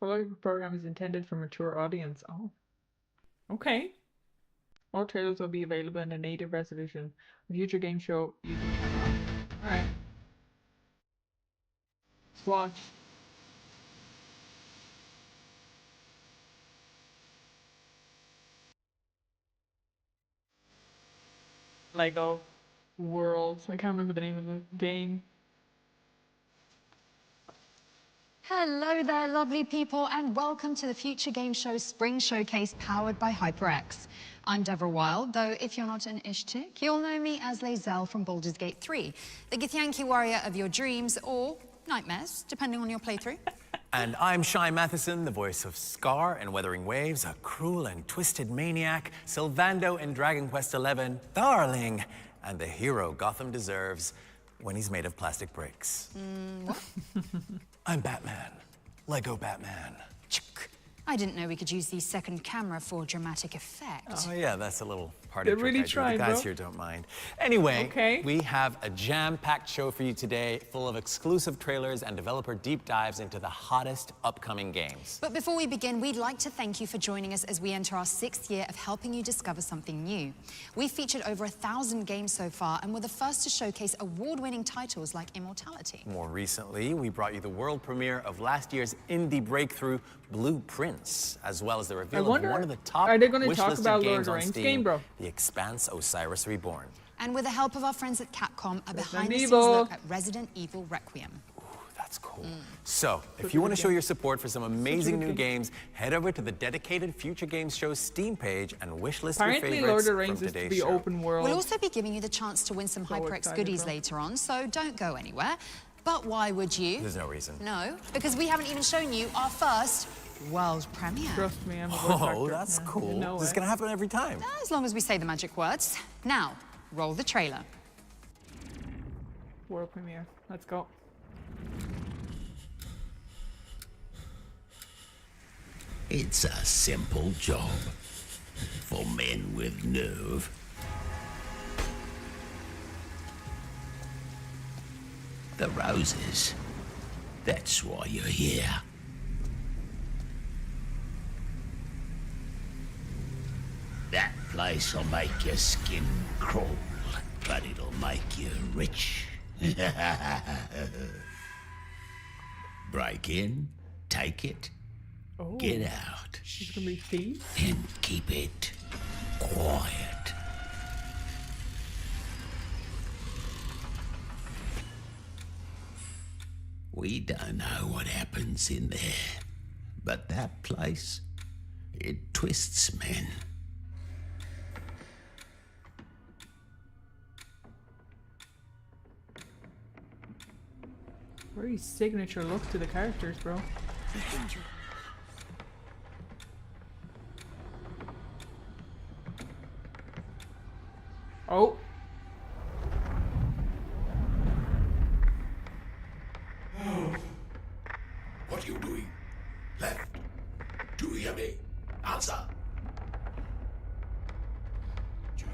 following program is intended for mature audience. Oh, okay. All trailers will be available in a native resolution. A future game show using camera. Alright. Watch. Lego Worlds. I can't remember the name of the game. Hello there, lovely people, and welcome to the Future Game Show Spring Showcase powered by HyperX. I'm Deborah Wild, though if you're not an Ish chick, you'll know me as Lae'zel from Baldur's Gate 3, the Githyanki warrior of your dreams or nightmares, depending on your playthrough. And I'm Shai Matheson, the voice of Scar in Weathering Waves, a cruel and twisted maniac, Sylvando in Dragon Quest XI, darling, and the hero Gotham deserves when he's made of plastic bricks. What? I'm Batman. Lego Batman. I didn't know we could use the second camera for dramatic effect. Oh yeah, that's a little party They're trick really I do. trying, The guys bro. here don't mind. Anyway, Okay. we have a jam-packed show for you today, full of exclusive trailers and developer deep dives into the hottest upcoming games. But before we begin, we'd like to thank you for joining us as we enter our 6th year of helping you discover something new. We've featured over 1,000 games so far, and we're the first to showcase award-winning titles like Immortality. More recently, we brought you the world premiere of last year's indie breakthrough, Blue Prince, as well as the reveal wonder, of one of the top are they gonna talk wishlisted about Lord games of the on Rings Steam, game, bro? The Expanse Osiris Reborn. And with the help of our friends at Capcom, a behind-the-scenes Evil. look at Resident Evil Requiem. Ooh, that's cool. So, if you want to show your support for some amazing good new game. games, head over to the dedicated Future Games Show Steam page and wishlist Apparently, your Lord favorites of the Rings from is to today's be show. open world. We'll also be giving you the chance to win some So HyperX excited, goodies bro. later on, so don't go anywhere. But why would you? There's no reason. No, because we haven't even shown you our first world premiere. Trust me, I'm a voice Oh, actor. that's Yeah, cool. you know This is it. going to happen every time. As long as we say the magic words. Now, roll the trailer. World premiere. Let's go. It's a simple job for men with nerve. The roses. That's why you're here. That place'll make your skin crawl, but it'll make you rich. Break in, take it, Oh, get out. she's gonna be thief. And keep it quiet. We don't know what happens in there, but that place, it twists men. Very signature look to the characters, bro. Oh. What are you doing? Left. Do you hear me? Answer. Joe?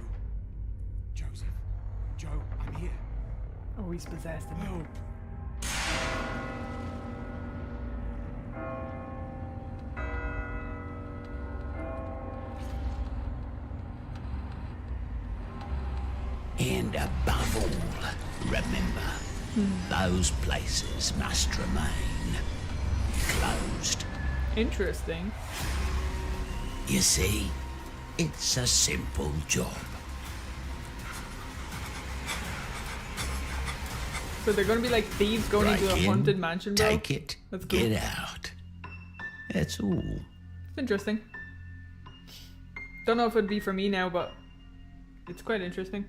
Joseph? Joe, I'm here. Oh, he's possessed. Help! And above all, remember, those places must remain closed. Interesting. You see, it's a simple job. So they're gonna be like thieves going Break into a in, haunted mansion, bro? take it, That's cool. get out. That's all. It's interesting. Don't know if it'd be for me now, but it's quite interesting.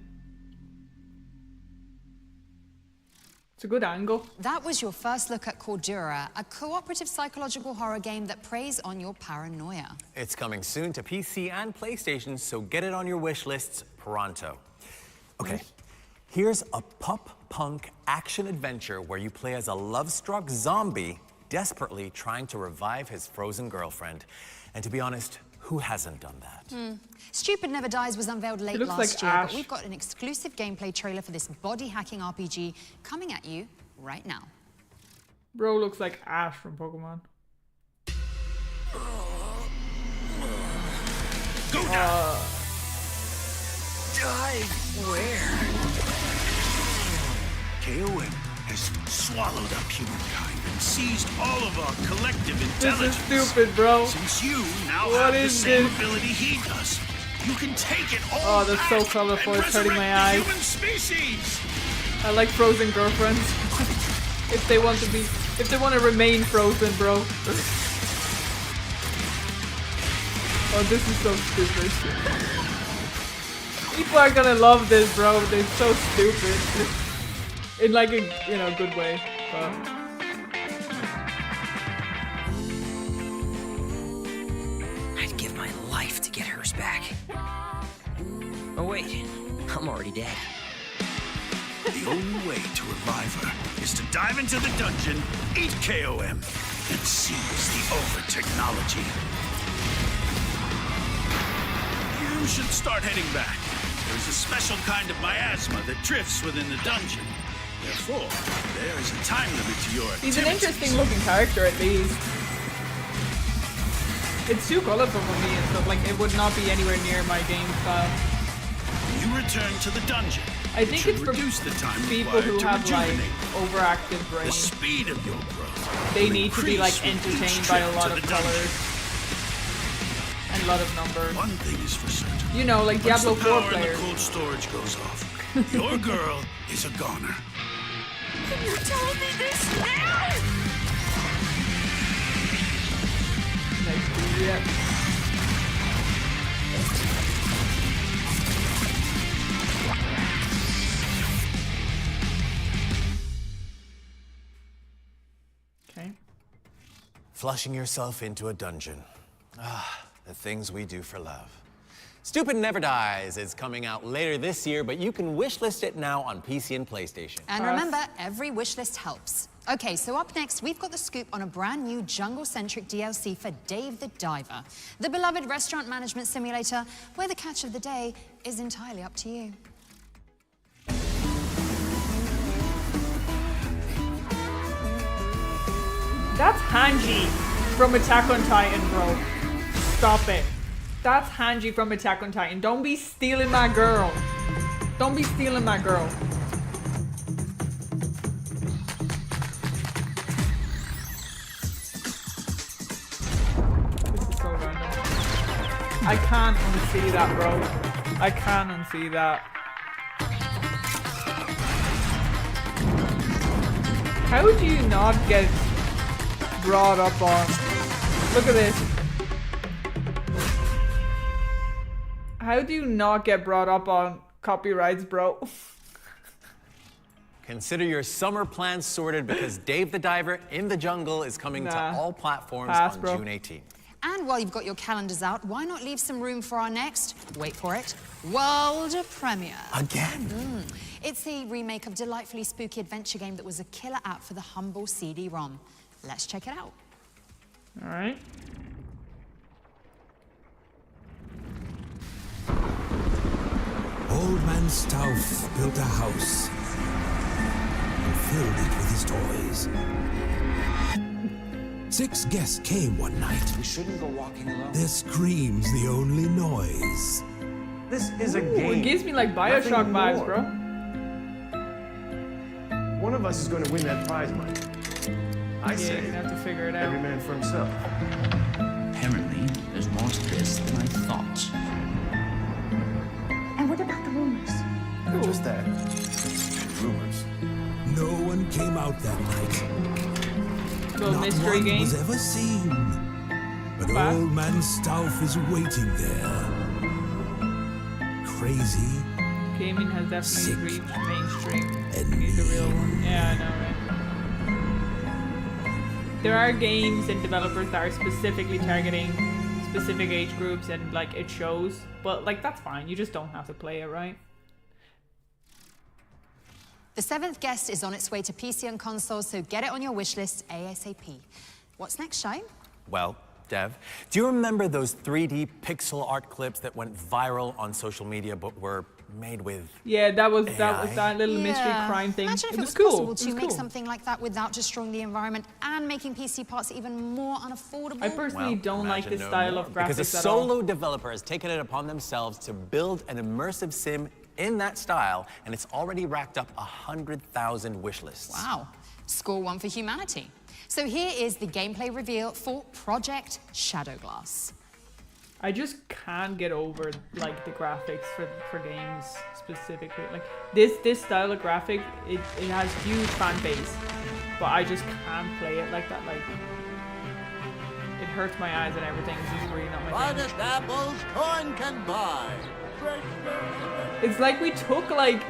It's a good angle. That was your first look at Cordura, a cooperative psychological horror game that preys on your paranoia. It's coming soon to PC and PlayStation, so get it on your wish lists pronto. Okay, here's a pop-punk action-adventure where you play as a love-struck zombie desperately trying to revive his frozen girlfriend. And to be honest, who hasn't done that? Stupid Never Dies was unveiled late looks last like year, Ash. but we've got an exclusive gameplay trailer for this body-hacking RPG coming at you right now. Bro looks like Ash from Pokemon. Go now! Dive where? KOM has swallowed up humankind and seized all of our collective This intelligence. is stupid, bro. Since you now What have the is same this? ability he does, you can take it all Oh, that's so back colorful, and it's hurting my resurrect the eyes. human species. I like frozen girlfriends. if they want to remain frozen, bro. Oh, this is so stupid. People are gonna love this, bro. They're so stupid. In like a, good way. But I'd give my life to get hers back. Oh wait, I'm already dead. The only way to revive her is to dive into the dungeon, eat KOM, and seize the over-technology. You should start heading back. There's a special kind of miasma that drifts within the dungeon. Therefore, there is a time limit to your he's an activities. interesting looking character at least. It's too colorful for me and stuff. Like it would not be anywhere near my game style. You return to the dungeon. I think Should it's for reduce the time people required who to have like rejuvenate. overactive The brains. speed of your growth. They will need to be like increase with each entertained by a trip lot to of the dungeon. colors and a lot of numbers. One thing is for certain. You know, like Once Diablo the 4 power in the players. cold storage goes off, your girl is a goner. You told me this now? Nice to see it. Okay. Flushing yourself into a dungeon. Ah, the things we do for love. Stupid Never Dies is coming out later this year, but you can wishlist it now on PC and PlayStation. And remember, every wishlist helps. Okay, so up next, we've got the scoop on a brand new jungle-centric DLC for Dave the Diver, the beloved restaurant management simulator, where the catch of the day is entirely up to you. That's Hanji from Attack on Titan, bro. Stop it. That's Hanji from Attack on Titan. Don't be stealing my girl. Don't be stealing my girl. This is so random. I can't unsee that, bro. I can't unsee that. How do you not get brought up on? Look at this. How do you not get brought up on copyrights, bro? Consider your summer plans sorted because Dave the Diver in the Jungle is coming to all platforms Pass, on bro. June 18th. And while you've got your calendars out, why not leave some room for our next, wait for it, world premiere? Again? It's the remake of delightfully spooky adventure game that was a killer app for the humble CD-ROM. Let's check it out. All right. Old Man Stauff built a house and filled it with his toys. 6 guests came one night. We shouldn't go walking alone. Their screams the only noise. This is a Ooh, game. it gives me like Bioshock Nothing vibes, more. bro. One of us is going to win that prize money. I Yeah, say, you're gonna have to figure it every out. man for himself. Apparently, there's more to this than I thought. And what about the rumors? Not just that. Rumors. No one came out that night. Little Not mystery one game. was ever seen. But Wow. Old Man Stauff is waiting there. Crazy Gaming has definitely Sick. reached mainstream. and He's a real mean. one. Yeah, I know, right? There are games and developers that are specifically targeting specific age groups and like it shows, but like that's fine. You just don't have to play it, right? The 7th guest is on its way to PC and consoles, so get it on your wish list ASAP. What's next, Shai? Well, Dev, do you remember those 3D pixel art clips that went viral on social media but were made with Yeah, that was AI. that little mystery crime thing. Imagine if it was cool. possible It to was make cool. something like that without destroying the environment and making PC parts even more unaffordable. I personally don't like Imagine this no style more. of graphics Because a at all. solo developer has taken it upon themselves to build an immersive sim in that style, and it's already racked up 100,000 wish lists. Wow. Score one for humanity. So here is the gameplay reveal for Project Shadowglass. I just can't get over like the graphics for games specifically. Like this style of graphic, it has huge fan base, but I just can't play it like that. Like it hurts my eyes and everything. It's just really not my thing. apples corn can buy. It's like we took like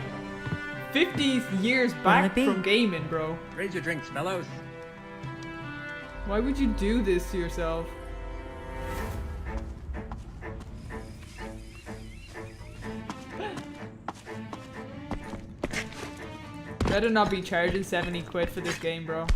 50 years back from gaming, bro. Raise your drinks, fellows. Why would you do this to yourself? Better not be charging 70 quid for this game, bro.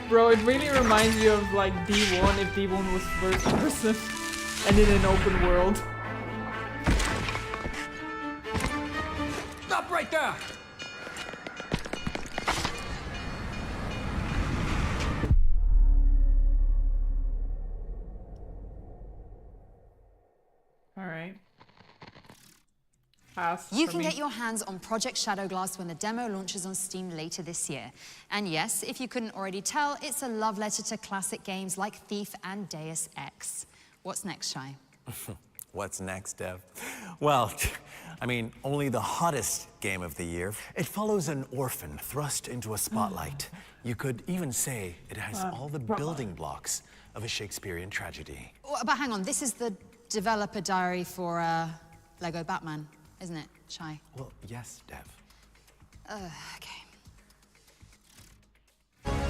Bro, it really reminds me of like D1 if D1 was first person and in an open world. Stop right there! Alright. Pass You for can me. get your hands on Project Shadowglass when the demo launches on Steam later this year. And yes, if you couldn't already tell, it's a love letter to classic games like Thief and Deus Ex. What's next, Shai? What's next, Dev? Well, I mean, only the hottest game of the year. It follows an orphan thrust into a spotlight. You could even say it has all the building blocks of a Shakespearean tragedy. Oh, but hang on, this is the developer diary for Lego Batman, isn't it, Shai? Well, yes, Dev. Okay.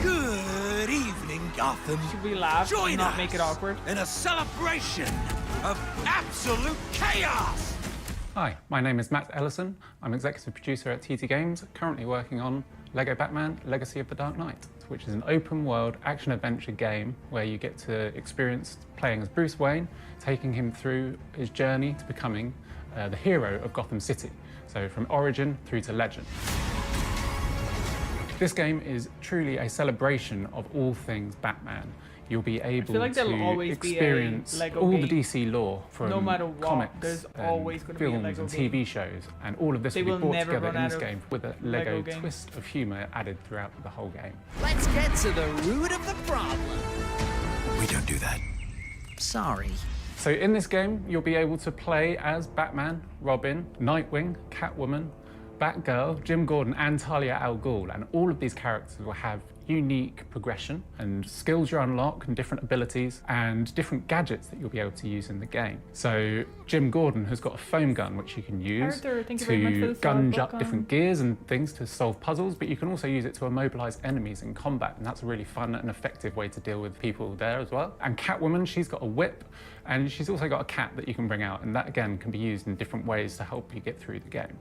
Good evening, Gotham. Should we laugh Join and not us make it awkward? in a celebration of absolute chaos. Hi, my name is Matt Ellison. I'm executive producer at TT Games, currently working on Lego Batman Legacy of the Dark Knight, which is an open world action adventure game where you get to experience playing as Bruce Wayne, taking him through his journey to becoming the hero of Gotham City. So from origin through to legend. This game is truly a celebration of all things Batman. You'll be able like there'll to always be a experience Lego all the game. DC lore from No matter what, comics, there's and always gonna be a films Lego and game. TV shows, and all of this They will will be brought never together run in out this of game with a Lego Lego games. twist of humour added throughout the whole game. Let's get to the root of the problem. We don't do that. Sorry. So in this game, you'll be able to play as Batman, Robin, Nightwing, Catwoman, Batgirl, Jim Gordon, and Talia al Ghul, and all of these characters will have unique progression and skills you unlock and different abilities and different gadgets that you'll be able to use in the game. So Jim Gordon has got a foam gun which you can use Arthur, thank you very much for to the gunge follow-up up different gears and things to solve puzzles, but you can also use it to immobilize enemies in combat, and that's a really fun and effective way to deal with people there as well. And Catwoman, she's got a whip, and she's also got a cat that you can bring out, and that again can be used in different ways to help you get through the game.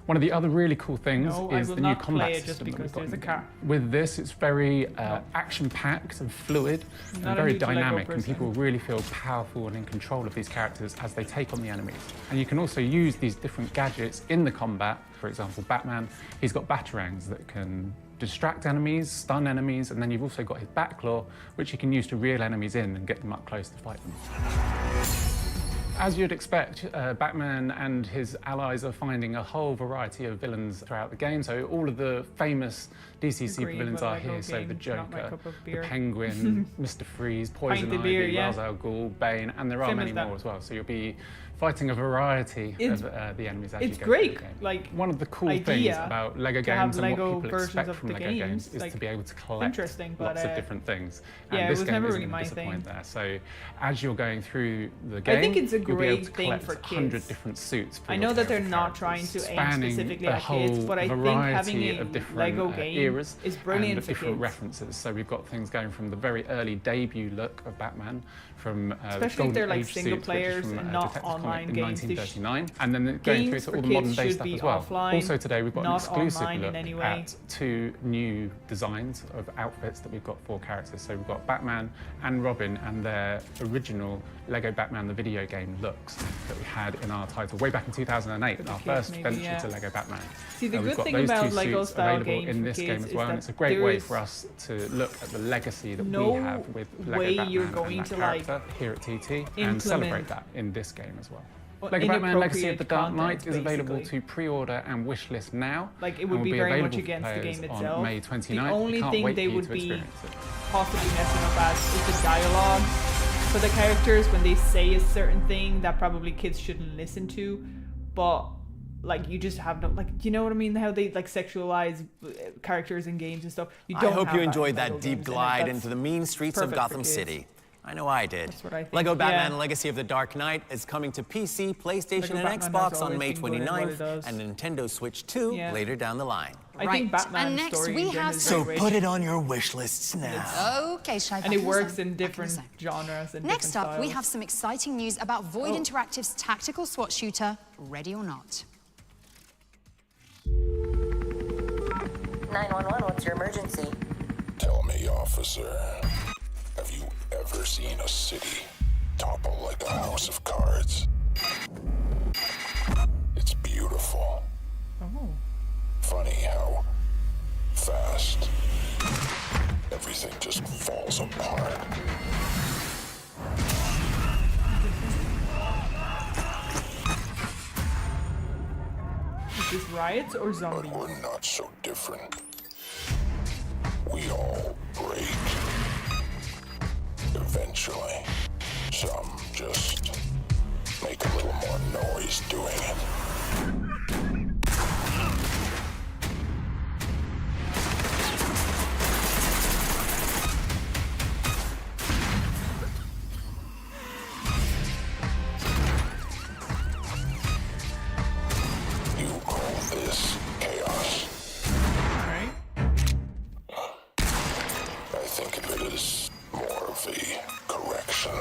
One of the other really cool things No, I is will the new not play combat it just system that because we've got there's in a the cat. game. With this, it's very action-packed and fluid Not and a very huge Lego dynamic, and person. people really feel powerful and in control of these characters as they take on the enemies. And you can also use these different gadgets in the combat. For example, Batman, he's got batarangs that can distract enemies, stun enemies, and then you've also got his Batclaw, which you can use to reel enemies in and get them up close to fight them. As you'd expect, Batman and his allies are finding a whole variety of villains throughout the game. So all of the famous DC Agreed, supervillains but are Lego here. So the game, not my Joker, cup of the beer. Penguin, Mr. Freeze, Poison Pint of Ivy, beer, yeah. Ra's al Ghul, Bane, and there are Same many as that. more as well. So you'll be fighting a variety of the enemies as you go through great. the game. Like, one of the cool things idea about Lego to have games and Lego what people versions expect of from the Lego games games, is like, to be able to collect interesting, but, lots of different things. yeah, And it this was game never isn't really going my to disappoint thing. there. So as you're going through the game, I think it's a you'll be able great to thing collect for 100 kids. different suits. For I your know that they're playable not trying characters, to aim spanning specifically a at kids, whole but I think variety having a of different Lego game eras is brilliant and for different kids. references. So we've got things going from the very early debut look of Batman, from especially if they're like Age single suits, players which is from, and not Detective Comic online in games. 1939, and then going through Games to for all the kids modern day should stuff be as well. offline, Also today we've got an not exclusive online in look any way. at 2 new designs of outfits that we've got for characters. So we've got Batman and Robin and their original Lego Batman the video game looks that we had in our title way back in 2008, our first maybe, venture yeah. to Lego Batman. See, the We've good got thing those about 2 Lego suits style available games in for this game kids as is well, and that it's a great way there's for us to look at the legacy that no we have with Lego way Batman you're and going that to, character like, here at TT and implement celebrate that in this game as well. Lego Batman Legacy of the Dark Knight is available to pre-order and wishlist now. Like, it and would will be very available much for against the players game on itself. May 29th. The only Can't thing wait they for you would to be experience it. possibly messing up as is the dialogue for the characters when they say a certain thing that probably kids shouldn't listen to, but like you just have no, like, do you know what I mean? How they like sexualize characters in games and stuff. You don't I hope have you that in enjoyed Lego that deep games, and glide that's into the mean streets of perfect for Gotham kids. City. I know I did. That's what I think. Lego Batman Yeah. Legacy of the Dark Knight is coming to PC, PlayStation, Lego and Batman has Xbox on always May been good at what it 29th, does. and Nintendo Switch 2 Yeah. later down the line. I Right. think Batman And next story we engine have is So very put rich. it on your wish lists now. Okay, Shai. And back it the works zone, in back the different zone. genres and Next different up, we styles. have some exciting news about Void Interactive's tactical SWAT shooter, Ready or Not. 911, what's your emergency? Tell me, officer, have you ever seen a city topple like a house of cards? It's beautiful. Oh. Funny how fast everything just falls apart. Is this riots or But zombies? we're not so different. We all break. Eventually. Some just make a little more noise doing it. You call this chaos? Alright. I think of it as more of a correction.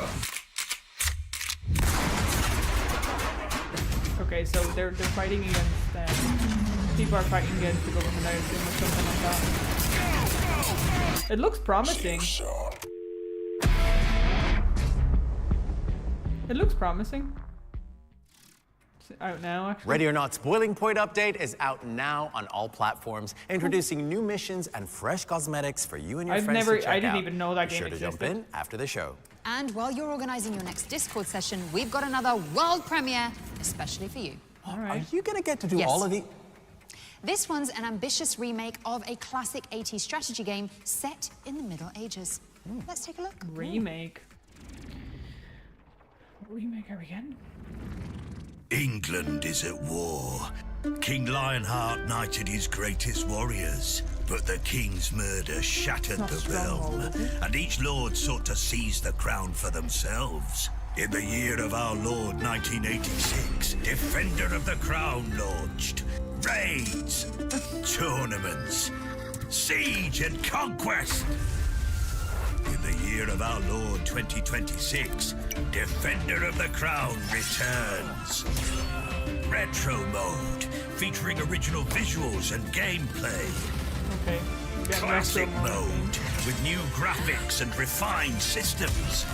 Okay, so they're fighting against people are fighting against the government, I assume, or something like that. It looks promising. So, It looks promising. It's out now, actually. Ready or Not's Boiling Point update is out now on all platforms, introducing new missions and fresh cosmetics for you and your friends to check out. I didn't even know that Be game sure to existed. jump in after the show. And while you're organizing your next Discord session, we've got another world premiere, especially for you. Are you gonna get to do Yes. all of the... This one's an ambitious remake of a classic 80s strategy game set in the Middle Ages. Let's take a look. Remake. What remake are we getting? England is at war. King Lionheart knighted his greatest warriors, but the king's murder shattered Not the Stronghold, realm, is it? and each lord sought to seize the crown for themselves. In the year of our Lord 1986, Defender of the Crown launched raids, tournaments, siege and conquest. In the year of our Lord 2026, Defender of the Crown returns. Retro mode, featuring original visuals and gameplay. Okay. we got Classic retro mode, with new graphics and refined systems.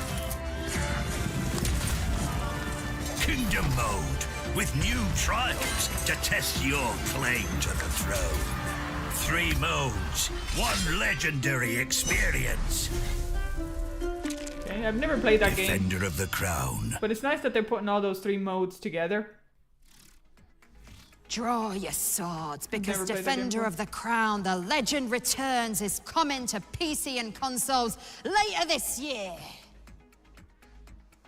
Kingdom mode, with new trials to test your claim to the throne. 3 modes, 1 legendary experience. Okay, I've never played that game, Defender of the Crown. but it's nice that they're putting all those 3 modes together. Draw your swords, because Never played that game Defender before. of the Crown, The Legend Returns, is coming to PC and consoles later this year.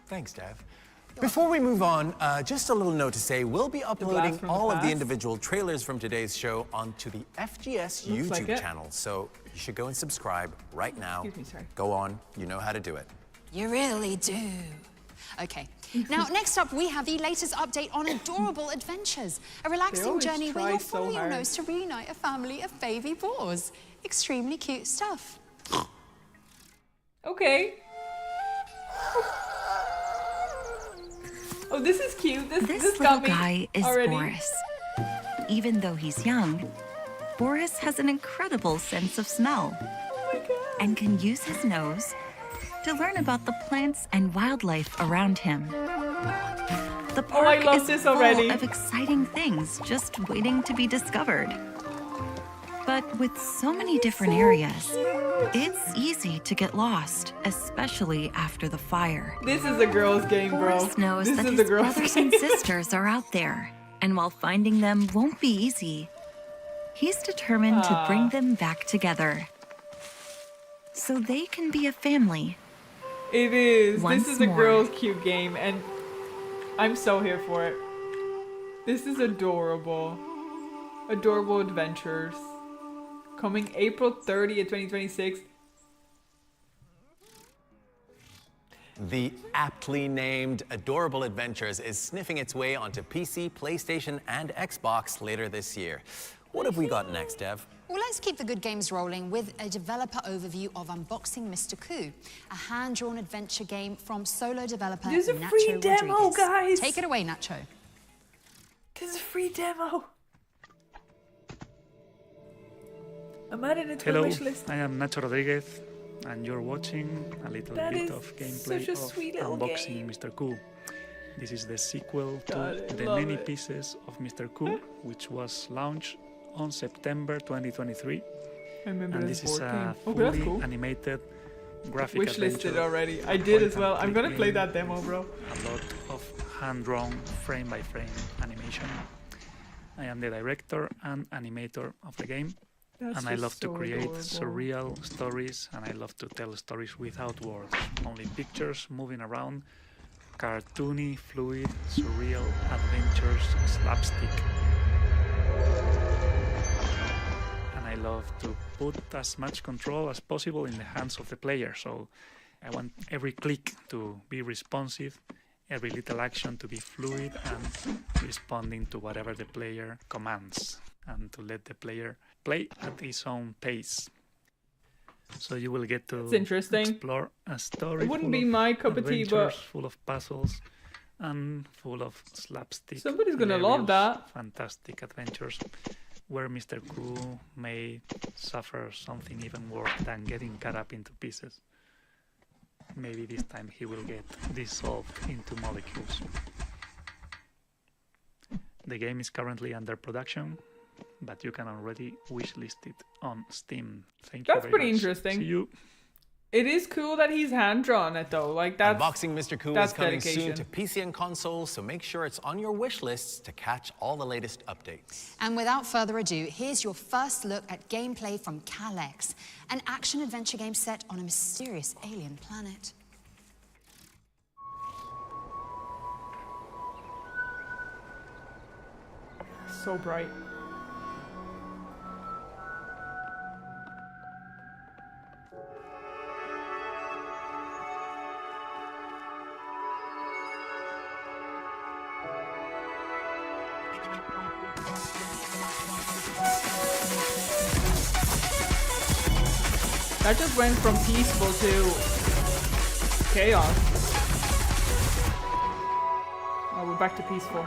Thanks, Dev. Before we move on, just a little note to say we'll be uploading from the all of the past. individual trailers from today's show onto the FGS Looks like YouTube it. channel. So you should go and subscribe right now. Excuse me, sorry. Go on, you know how to do it. You really do. Okay. Now, next up, we have the latest update on Adorable Adventures, a relaxing always journey where try you'll so follow your hard. nose to reunite a family of baby boars. Extremely cute stuff. Okay. Oh, this is cute. This This got little me guy is already. Boris. Even though he's young, Boris has an incredible sense of smell and can use his nose to learn about the plants and wildlife around him. The Oh, I park love is this full already. of exciting things just waiting to be discovered. But with so many different areas, it's easy to get lost, especially after the fire. This is a girl's game, bro. Boris knows This that is his a girl's brothers game. and sisters are out there, and while finding them won't be easy, he's determined to bring them back together so they can be a family. It is. Once This is a more. girl's cute game, and I'm so here for it. This is adorable. Adorable Adventures. Coming April 30th, 2026. The aptly named Adorable Adventures is sniffing its way onto PC, PlayStation, and Xbox later this year. What have we got next, Dev? Well, let's keep the good games rolling with a developer overview of Unboxing Mr. Coup, a hand-drawn adventure game from solo developer There's a Nacho free demo, Rodriguez. guys. Take it away, Nacho. This is a free demo. I'm adding it to Hello, the wish list. I am Nacho Rodriguez, and you're watching a little That bit is of gameplay such a of sweet little Unboxing game. Mr. Coup. This is the sequel God, to I The love Many it. Pieces of Mr. Coup, which was launched on September 2023. I remember And this this is board a game. Oh, fully that's cool. animated graphic Wish listed adventure. already. I a did as point well. and I'm gonna click play game, that demo, bro. A lot of hand-drawn frame-by-frame animation. I am the director and animator of the game. That's And I just love to so create adorable. surreal stories, and I love to tell stories without words. Only pictures moving around, cartoony, fluid, surreal adventures, slapstick. And I love to put as much control as possible in the hands of the player. So I want every click to be responsive, every little action to be fluid and responding to whatever the player commands, and to let the player play at his own pace. So you will get to It's interesting. explore a story. It wouldn't full be of my cup of tea, but adventures, full of puzzles and full of slapstick. somebody's gonna love hilarious, that. Fantastic adventures where Mr. Coup may suffer something even worse than getting cut up into pieces. Maybe this time he will get dissolved into molecules. The game is currently under production, but you can already wishlist it on Steam. Thank you That's very pretty much. interesting. See you. It is cool that he's hand drawn it though. Like that's Unboxing Mr. Coup that's is coming dedication. soon to PC and consoles, so make sure it's on your wish lists to catch all the latest updates. And without further ado, here's your first look at gameplay from Calex, an action-adventure game set on a mysterious alien planet. So bright. That just went from peaceful to chaos. Oh, we're back to peaceful.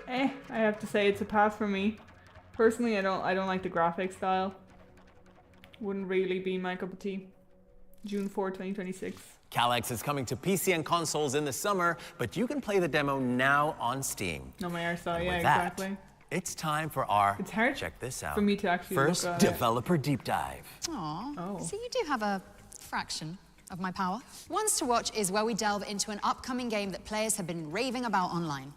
I have to say it's a pass for me. Personally, I don't like the graphic style. Wouldn't really be my cup of tea. June 4, 2026. Calyx is coming to PC and consoles in the summer, but you can play the demo now on Steam. No, my arsehole, And yeah, with that, exactly. it's time for our, It's hard check this out, for me to actually first look at it. developer deep dive. Aw, Oh. so you do have a fraction of my power. Ones to watch is where we delve into an upcoming game that players have been raving about online.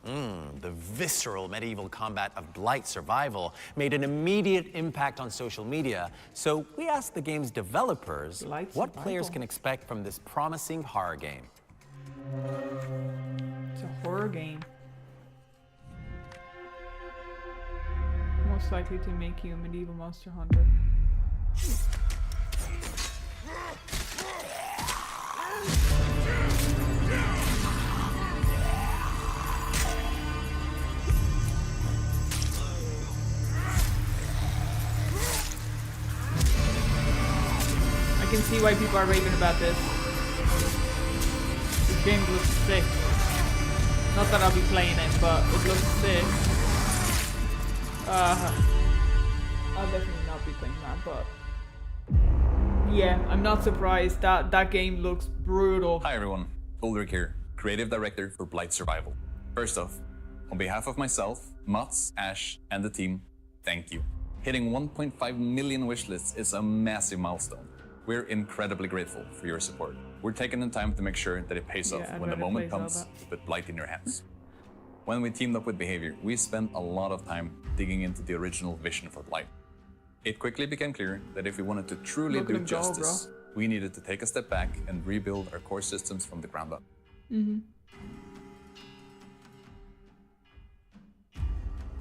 The visceral medieval combat of Blight Survival made an immediate impact on social media. So we asked the game's developers Blight what Survival. players can expect from this promising horror game. It's a horror game. Most likely to make you a medieval monster hunter. I can see why people are raving about this. This game looks sick. Not that I'll be playing it, but it looks sick. I'll definitely not be playing that, but yeah, I'm not surprised. That game looks brutal. Hi everyone, Ulrich here, Creative Director for Blight Survival. First off, on behalf of myself, Mats, Ash, and the team, thank you. Hitting 1.5 million wishlists is a massive milestone. We're incredibly grateful for your support. We're taking the time to make sure that it pays off Yeah, I'd when the rather moment play comes Zelda. to put Blight in your hands. When we teamed up with Behavior, we spent a lot of time digging into the original vision for Blight. It quickly became clear that if we wanted to truly Look at do him go, justice, we needed to take a step back and rebuild our core systems from the ground up.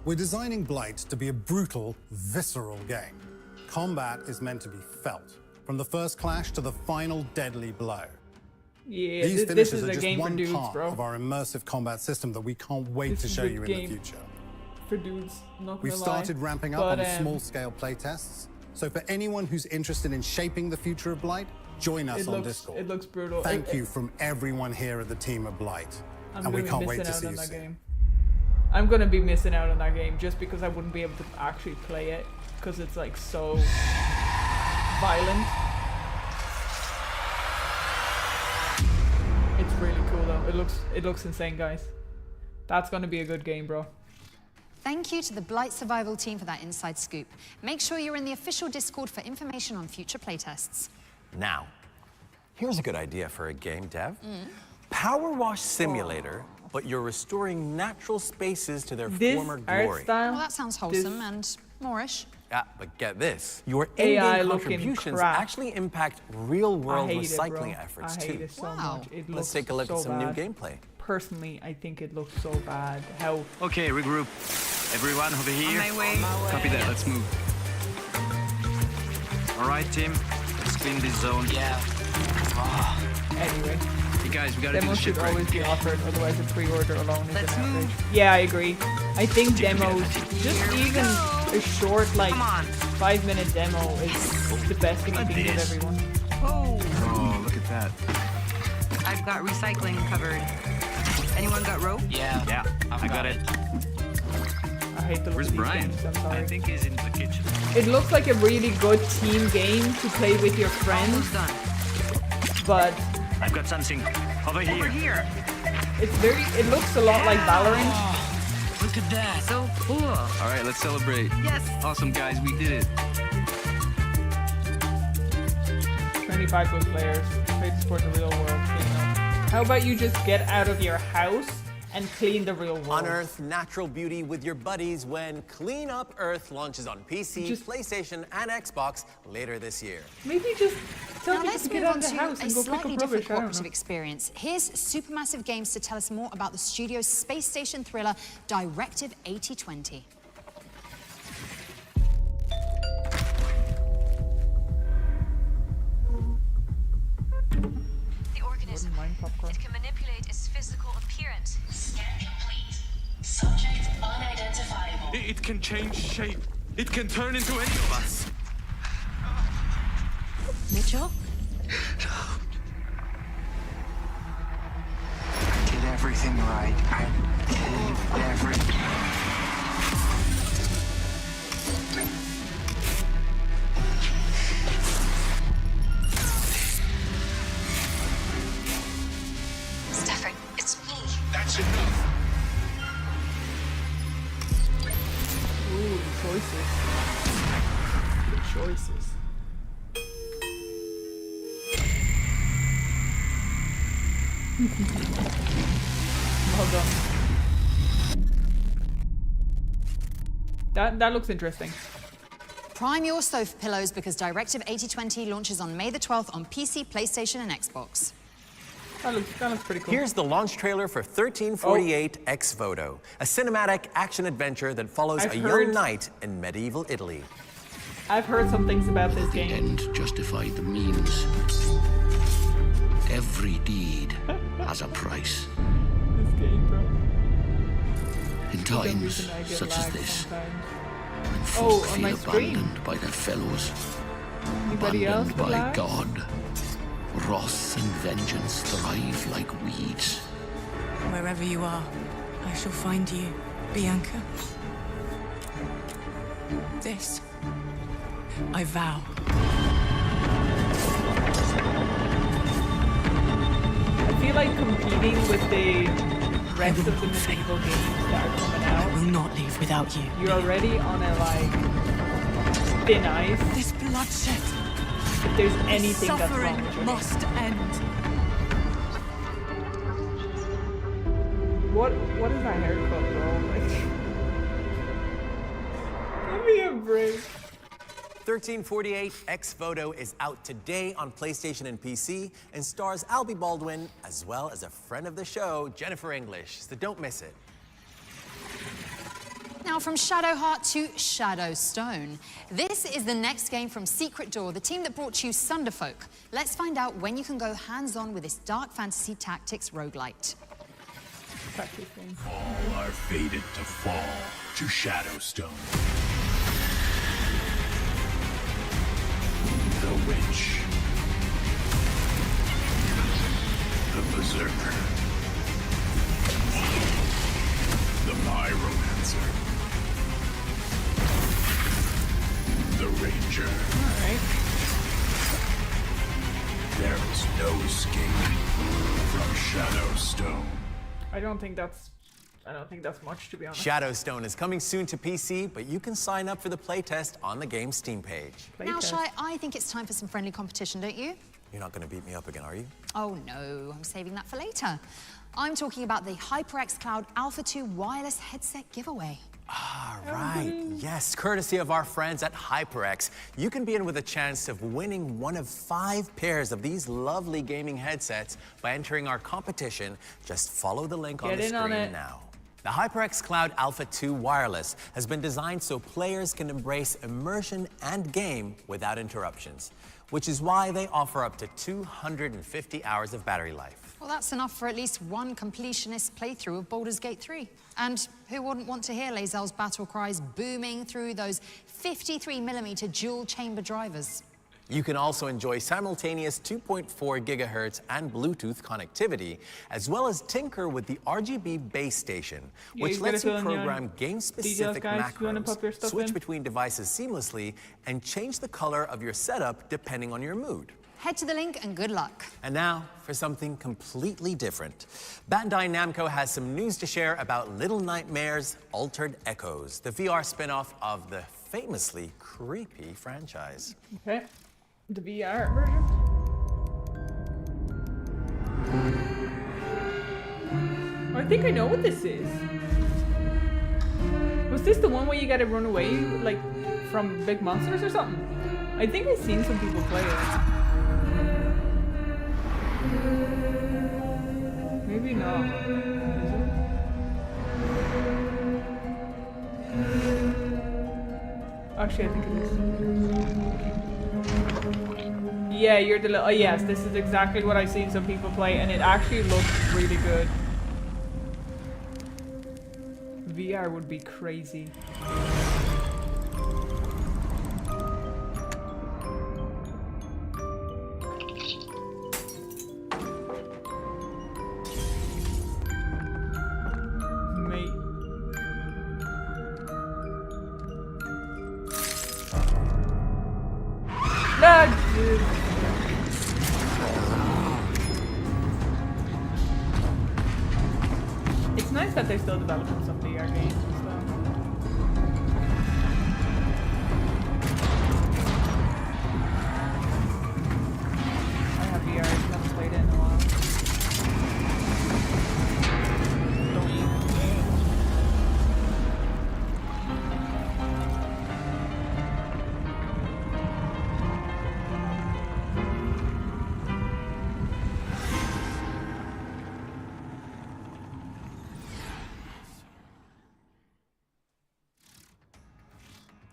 We're designing Blight to be a brutal, visceral game. Combat is meant to be felt, from the first clash to the final deadly blow. Yeah, These this finishes is are a just game for one dudes, part bro. of our immersive combat system that we can't wait This to is show a you in the game future. For dudes, not We've gonna started lie. ramping up But, on small-scale playtests, so for anyone who's interested in shaping the future of Blight, join us on Discord. It looks brutal. Thank you from everyone here at the team of Blight, I'm and we gonna can't be wait to missing see out you on that soon. game. I'm gonna be missing out on that game just because I wouldn't be able to actually play it because it's like so violent. It's really cool though. It looks insane, guys. That's gonna be a good game, bro. Thank you to the Blight Survival team for that inside scoop. Make sure you're in the official Discord for information on future playtests. Now, here's a good idea for a game dev. Power Wash Simulator, but you're restoring natural spaces to their This former art glory. style, Well, that sounds wholesome and moorish. Yeah, but get this. Your AI in-game looking contributions crap. actually impact real-world I hate it, bro. recycling efforts I hate too. it so Wow. much. It looks Let's take a look so at some bad. new gameplay. Personally, I think it looks so bad. How Okay, regroup. Everyone over here. On my way. Copy that, let's move. Alright, team. Let's clean this zone. Yeah. anyway. Hey guys, we gotta do Demos this shit should right. always be offered, otherwise a pre-order alone is Let's an outrage. move. Yeah, I agree. I think demos, just even a short, like, 5-minute demo is the best thing you can give everyone. Oh, Oh, look at that. I've got recycling covered. Anyone got rope? Yeah, I got it. I hate the look Where's of these Brian? games, I'm sorry. I think he's in the kitchen. It looks like a really good team game to play with your friends, Almost done. but I've got something over here. Over here. it looks a lot like Valorant. look at that. So cool. All right, let's celebrate. Yes. Awesome, guys, we did it. 25 plus players, play to support the real world, clean up. How about you just get out of your house and clean the real world? Unearth natural beauty with your buddies when Clean Up Earth launches on PC, PlayStation, and Xbox later this year. Maybe just tell Now people let's to get move out on of the to house a and go pick slightly up different rubbish. I don't cooperative know. experience. Here's Supermassive Games to tell us more about the studio's space station thriller Directive 8020. The organism. It can manipulate its physical appearance. Scan complete. Subject unidentifiable. It can change shape. It can turn into any of us. Mitchell? I did everything right. I did everything. Well done. That looks interesting. Prime your sofa pillows because Directive 8020 launches on May the 12th on PC, PlayStation, and Xbox. That looks pretty cool. Here's the launch trailer for 1348 Ex Voto, a cinematic action-adventure that follows a young knight in medieval Italy. I've heard some things about this game. The end justified the means. Every deed has a price. This game, bro. In times such as this, when folk on feel my screen. abandoned by their fellows, Anybody else abandoned by alive? God, wrath and vengeance thrive like weeds. Wherever you are, I shall find you, Bianca. This, I vow. I feel like competing with the rest of the medieval games that are coming out. I will not leave without you. You're already on a like thin ice. This bloodshed. If there's anything that's Suffering wrong with your must end. What is that haircut, bro? Like, give me a break. 1348 Ex Voto is out today on PlayStation and PC and stars Albie Baldwin as well as a friend of the show, Jennifer English. So don't miss it. Now from Shadowheart to Shadowstone. This is the next game from Secret Door, the team that brought you Sunderfolk. Let's find out when you can go hands-on with this dark fantasy tactics roguelite. All are fated to fall to Shadowstone. The Witch. The Berserker. The Pyromancer. The Ranger. Alright. There is no escape from Shadowstone. I don't think that's much, to be honest. Shadowstone is coming soon to PC, but you can sign up for the playtest on the game's Steam page. Now, Shai, I think it's time for some friendly competition, don't you? You're not going to beat me up again, are you? Oh no, I'm saving that for later. I'm talking about the HyperX Cloud Alpha 2 wireless headset giveaway. Ah, right. Yes, courtesy of our friends at HyperX, you can be in with a chance of winning one of 5 pairs of these lovely gaming headsets by entering our competition. Just follow the link on the screen now. The HyperX Cloud Alpha 2 Wireless has been designed so players can embrace immersion and game without interruptions, which is why they offer up to 250 hours of battery life. Well, that's enough for at least one completionist playthrough of Baldur's Gate 3. And who wouldn't want to hear Lae'zel's battle cries booming through those 53mm dual-chamber drivers? You can also enjoy simultaneous 2.4 gigahertz and Bluetooth connectivity, as well as tinker with the RGB base station, which lets you program game-specific macros, switch between devices seamlessly, and change the color of your setup depending on your mood. Head to the link and good luck. And now for something completely different. Bandai Namco has some news to share about Little Nightmares Altered Echoes, the VR spin-off of the famously creepy franchise. Okay. The VR version? I think I know what this is. Was this the one where you gotta run away, like, from big monsters or something? I think I've seen some people play it. Maybe not. Actually, I think it is. Yeah, you're the little. Oh, yes, this is exactly what I've seen some people play, and it actually looks really good. VR would be crazy. It's nice that they're still developing some VR games and stuff. I have VR, I haven't played it in a while.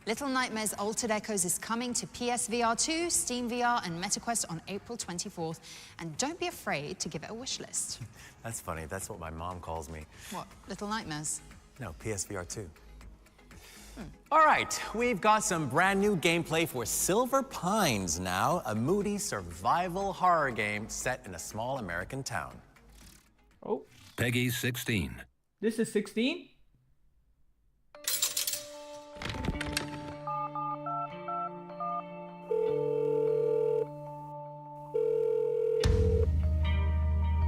Little Nightmares Altered Echoes is coming to PSVR 2, Steam VR, and MetaQuest on April 24th. And don't be afraid to give it a wish list. That's funny. That's what my mom calls me. What, Little Nightmares? No, PSVR 2. All right, we've got some brand new gameplay for Silver Pines now, a moody survival horror game set in a small American town. Oh. Peggy 16. This is 16?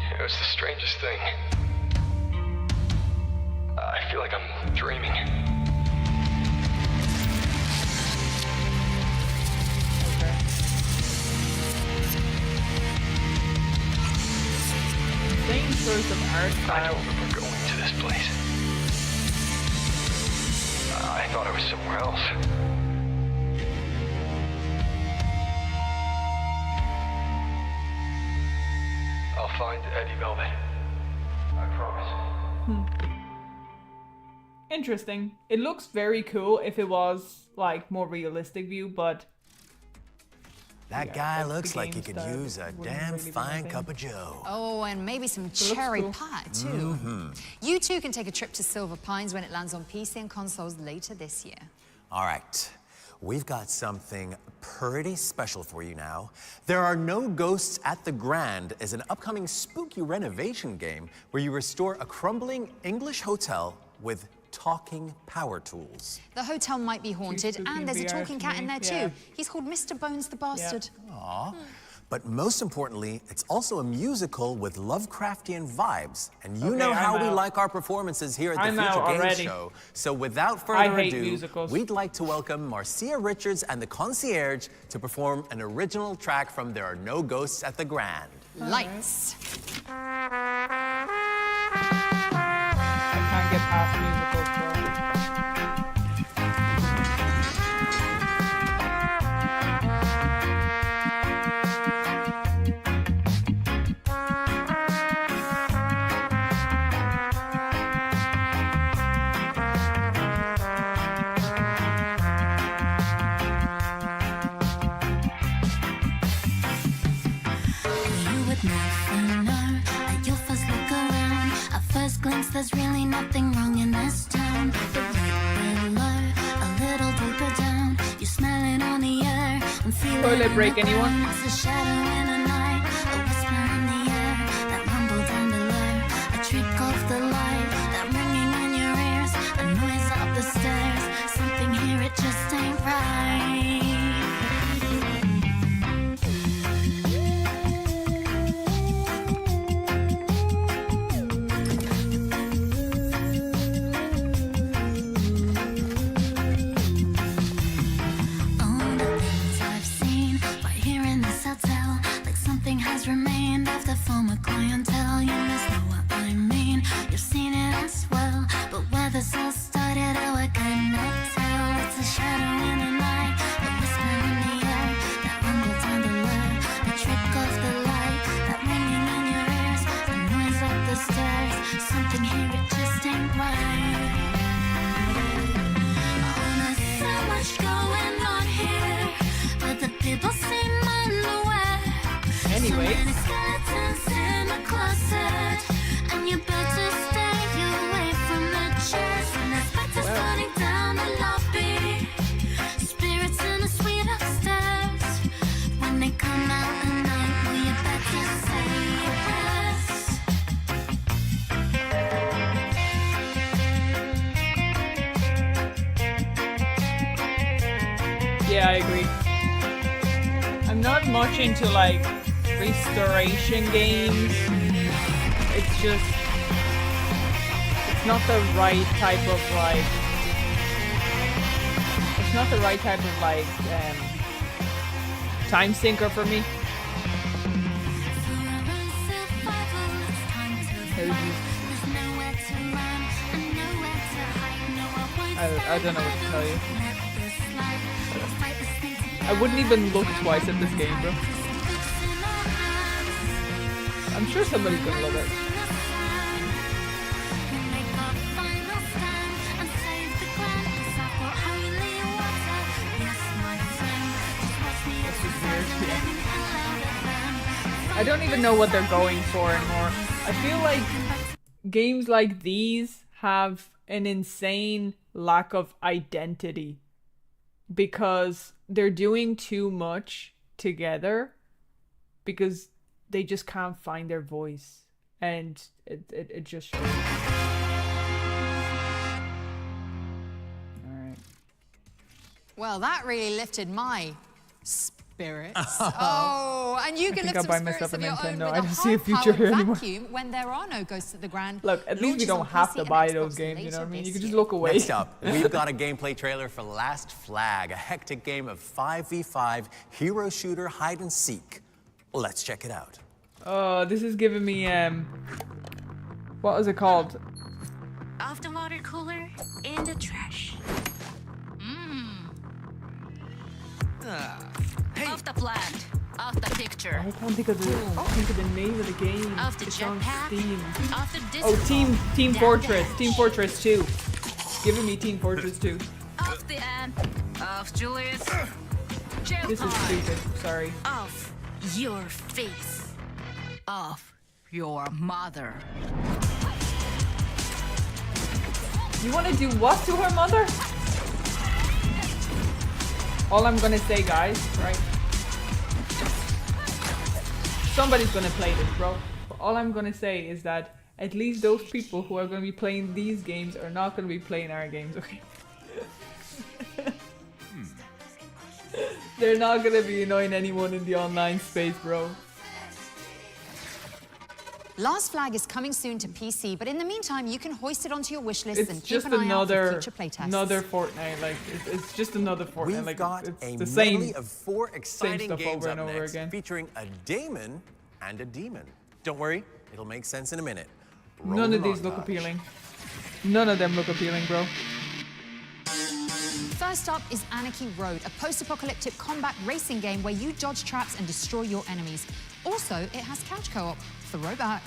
It was the strangest thing. I feel like I'm dreaming. Same choice of art style. I don't remember going to this place. I thought I was somewhere else. I'll find Eddie Velvet. I promise. Interesting. It looks very cool if it was like more realistic view, but that guy looks like he could use a damn fine cup of joe. Oh, and maybe some cherry cool. pie, too. You too can take a trip to Silver Pines when it lands on PC and consoles later this year. All right, we've got something pretty special for you now. There Are No Ghosts at the Grand is an upcoming spooky renovation game where you restore a crumbling English hotel with talking power tools. The hotel might be haunted, and there's a talking cat in there too. He's called Mr. Bones the Bastard. Aw. But most importantly, it's also a musical with Lovecraftian vibes. And you know how we like our performances here at the Future Games Show. So without further ado, we'd like to welcome Marcia Richards and the Concierge to perform an original track from There Are No Ghosts at the Grand. Lights. I can't get past musicals, bro. There's really nothing wrong in this town. The light below, a little deeper down. You smell it on the air. I'm feeling toilet break, anyone? It's a shadow in the night, a whisper in the air, that rumble down below, a trick of the light, that ringing in your ears, a noise up the stairs. Something here, it just ain't right. Has remained of the former clientele. You must know what I mean. You've seen it as well, but where this all started, oh, I cannot tell. It's a shadow in the night, a whisper in the air, that rumble down below, a trick of the light, that ringing in your ears, a noise up the stairs. Something here, it just ain't right. Oh, there's so much going on here, but the people seem unaware. Anyway. So many skeletons in the closet, and you better stay away from the chairs. And there's specters running down the lobby, spirits in the suite upstairs. When they come out at night, well, you better say your prayers. Yeah, I agree. I'm not much into like restoration games. It's just, it's not the right type of like, it's not the right type of like time sinker for me. I don't know what to tell you. I wouldn't even look twice at this game, bro. I'm sure somebody's gonna love it. here. I don't even know what they're going for anymore. I feel like games like these have an insane lack of identity because they're doing too much together because they just can't find their voice, and it just shows. Alright. Well, that really lifted my spirits. Oh, and you can lift some spirits of your own with I don't see a future here anymore. vacuum when there are no ghosts at the Grand. Look, at least we don't have to buy those games, you know what I mean? You can just look away. Next up, we've got a gameplay trailer for Last Flag, a hectic game of 5v5 hero shooter hide and seek. Let's check it out. Oh, this is giving me what was it called? Off the water cooler, in the trash. Hey. Off the plant, off the picture. I can't think of the name of the game. Off the it's on jetpack, Steam. off the disc Oh, Team ball, Fortress, dash. Team Fortress 2. Giving me Team Fortress 2. Off the end, off Julius. Jail This is time. stupid. Sorry. Off your face. Off your mother. You want to do what to her mother? All I'm gonna say, guys, right? Somebody's gonna play this, bro. But all I'm gonna say is that at least those people who are gonna be playing these games are not gonna be playing our games, okay? They're not gonna be annoying anyone in the online space, bro. Last Flag is coming soon to PC, but in the meantime, you can hoist it onto your wish list and It's keep just an eye out for another future playtests. Fortnite. Like it's just another Fortnite. We've like got it's a the same medley of 4 exciting stuff games over up and over next, again. featuring a daemon and a demon. Don't worry, it'll make sense in a minute. None of these look appealing. None of them look appealing, bro. First up is Anarchy Road, a post-apocalyptic combat racing game where you dodge traps and destroy your enemies. Also, it has couch co-op. Throwback.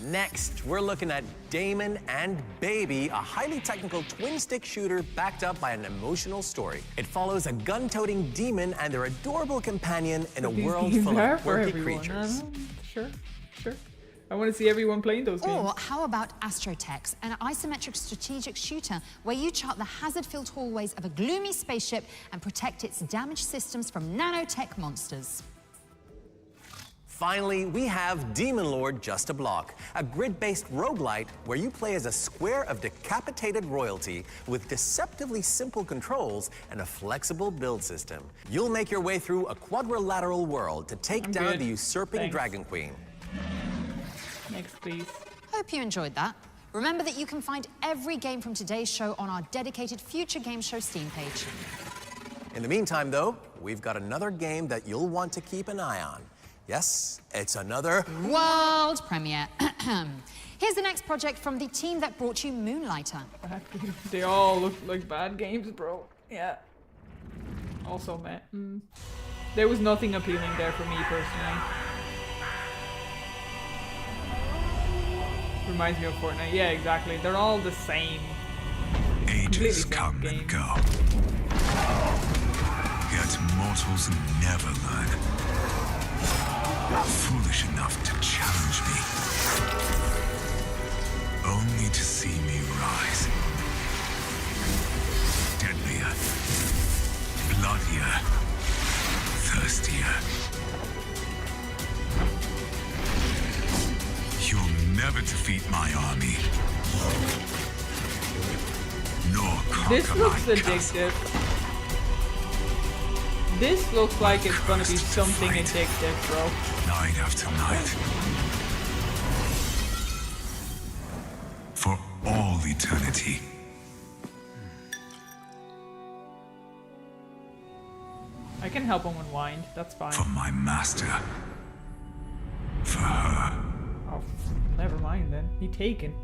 Next, we're looking at Damon and Baby, a highly technical twin-stick shooter backed up by an emotional story. It follows a gun-toting demon and their adorable companion in a world full of quirky creatures. Sure. I want to see everyone playing those games. Or how about Astrotex, an isometric strategic shooter where you chart the hazard-filled hallways of a gloomy spaceship and protect its damaged systems from nanotech monsters. Finally, we have Demon Lord Just a Block, a grid-based roguelite where you play as a square of decapitated royalty with deceptively simple controls and a flexible build system. You'll make your way through a quadrilateral world to take down the usurping Dragon Queen. Next, please. Hope you enjoyed that. Remember that you can find every game from today's show on our dedicated Future Game Show Steam page. In the meantime, though, we've got another game that you'll want to keep an eye on. Yes, it's another world premiere. Here's the next project from the team that brought you Moonlighter. They all look like bad games, bro. Yeah. Also, man, there was nothing appealing there for me personally. Reminds me of Fortnite. Yeah, exactly. They're all the same. Ages come and go. Yet mortals never learn. Foolish enough to challenge me. Only to see me rise. Deadlier. Bloodier. Thirstier. You'll never defeat my army. Nor conquer This looks my addictive. This looks like it's gonna be something addictive, bro. Night after night. For all eternity. I can help him unwind. That's fine. For my master. For her. Oh, never mind then. He taken.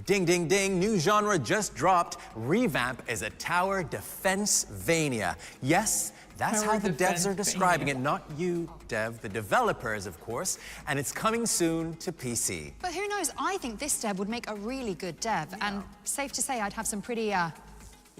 Ding, ding, ding, new genre just dropped. Revamp is a tower defense-vania. Yes, that's Tower how the devs are defense-vania. describing it. Not you, Dev, the developers, of course. And it's coming soon to PC. But who knows, I think this dev would make a really good dev, and safe to say I'd have some pretty,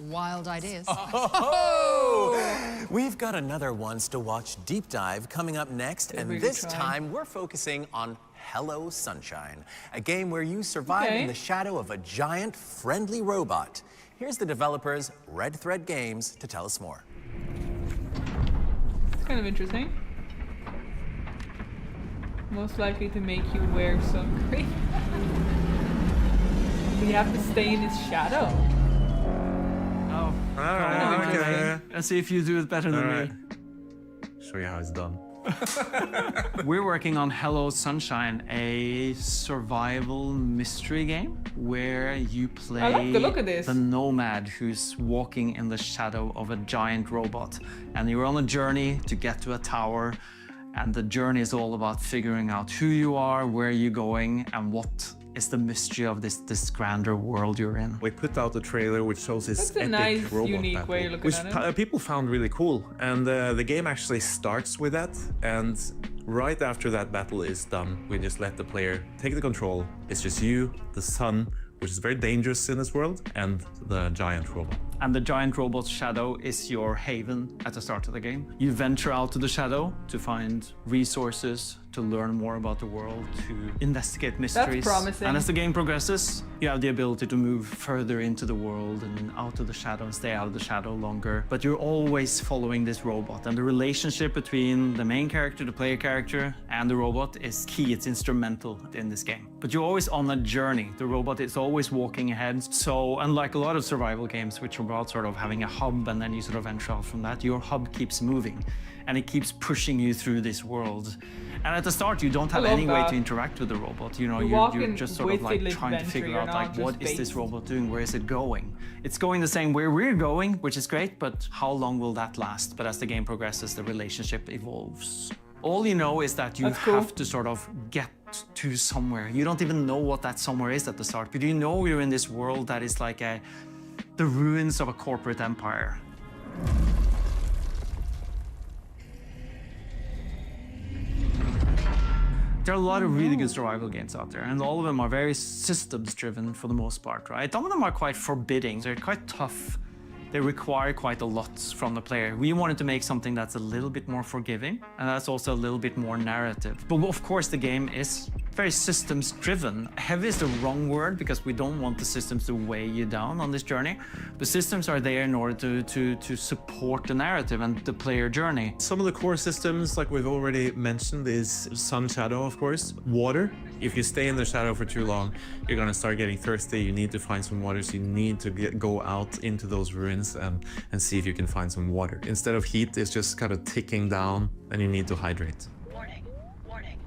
Wild ideas. Oh! We've got another Ones to Watch deep dive coming up next, and this time we're focusing on Hello Sunshine, a game where you survive in the shadow of a giant friendly robot. Here's the developers, Red Thread Games, to tell us more. It's kind of interesting. Most likely to make you wear sun cream. We have to stay in his shadow. Oh, okay. Let's see if you do it better than me. Show you how it's done. We're working on Hello Sunshine, a survival mystery game where you play I like the look of this. the nomad who's walking in the shadow of a giant robot. And you're on a journey to get to a tower, and the journey is all about figuring out who you are, where you're going, and what is the mystery of this grander world you're in. We put out a trailer which shows this That's a epic nice, robot unique battle, way of looking which at it. people found really cool. And the game actually starts with that, and right after that battle is done, we just let the player take the control. It's just you, the sun, which is very dangerous in this world, and the giant robot. And the giant robot's shadow is your haven at the start of the game. You venture out to the shadow to find resources, to learn more about the world, to investigate mysteries. That's promising. And as the game progresses, you have the ability to move further into the world and out of the shadow and stay out of the shadow longer. But you're always following this robot, and the relationship between the main character, the player character, and the robot is key. It's instrumental in this game. But you're always on a journey. The robot is always walking ahead. So unlike a lot of survival games, which are about sort of having a hub and then you sort of venture out from that, your hub keeps moving and it keeps pushing you through this world. And at the start, you don't have any way to interact with the robot. You know, you're just sort of like trying to figure out like, what is this robot doing? Where is it going? It's going the same way we're going, which is great, but how long will that last? But as the game progresses, the relationship evolves. All you know is that you have to sort of get to somewhere. You don't even know what that somewhere is at the start, but you know you're in this world that is like the ruins of a corporate empire. There are a lot of really good survival games out there, and all of them are very systems-driven for the most part, right? Some of them are quite forbidding. They're quite tough. They require quite a lot from the player. We wanted to make something that's a little bit more forgiving, and that's also a little bit more narrative. But of course, the game is very systems-driven. Heavy is the wrong word, because we don't want the systems to weigh you down on this journey. The systems are there in order to support the narrative and the player journey. Some of the core systems, like we've already mentioned, is sun shadow, of course. Water. If you stay in the shadow for too long, you're gonna start getting thirsty. You need to find some water, so you need to go out into those ruins and see if you can find some water. Instead of heat, it's just kind of ticking down, and you need to hydrate. Warning, warning.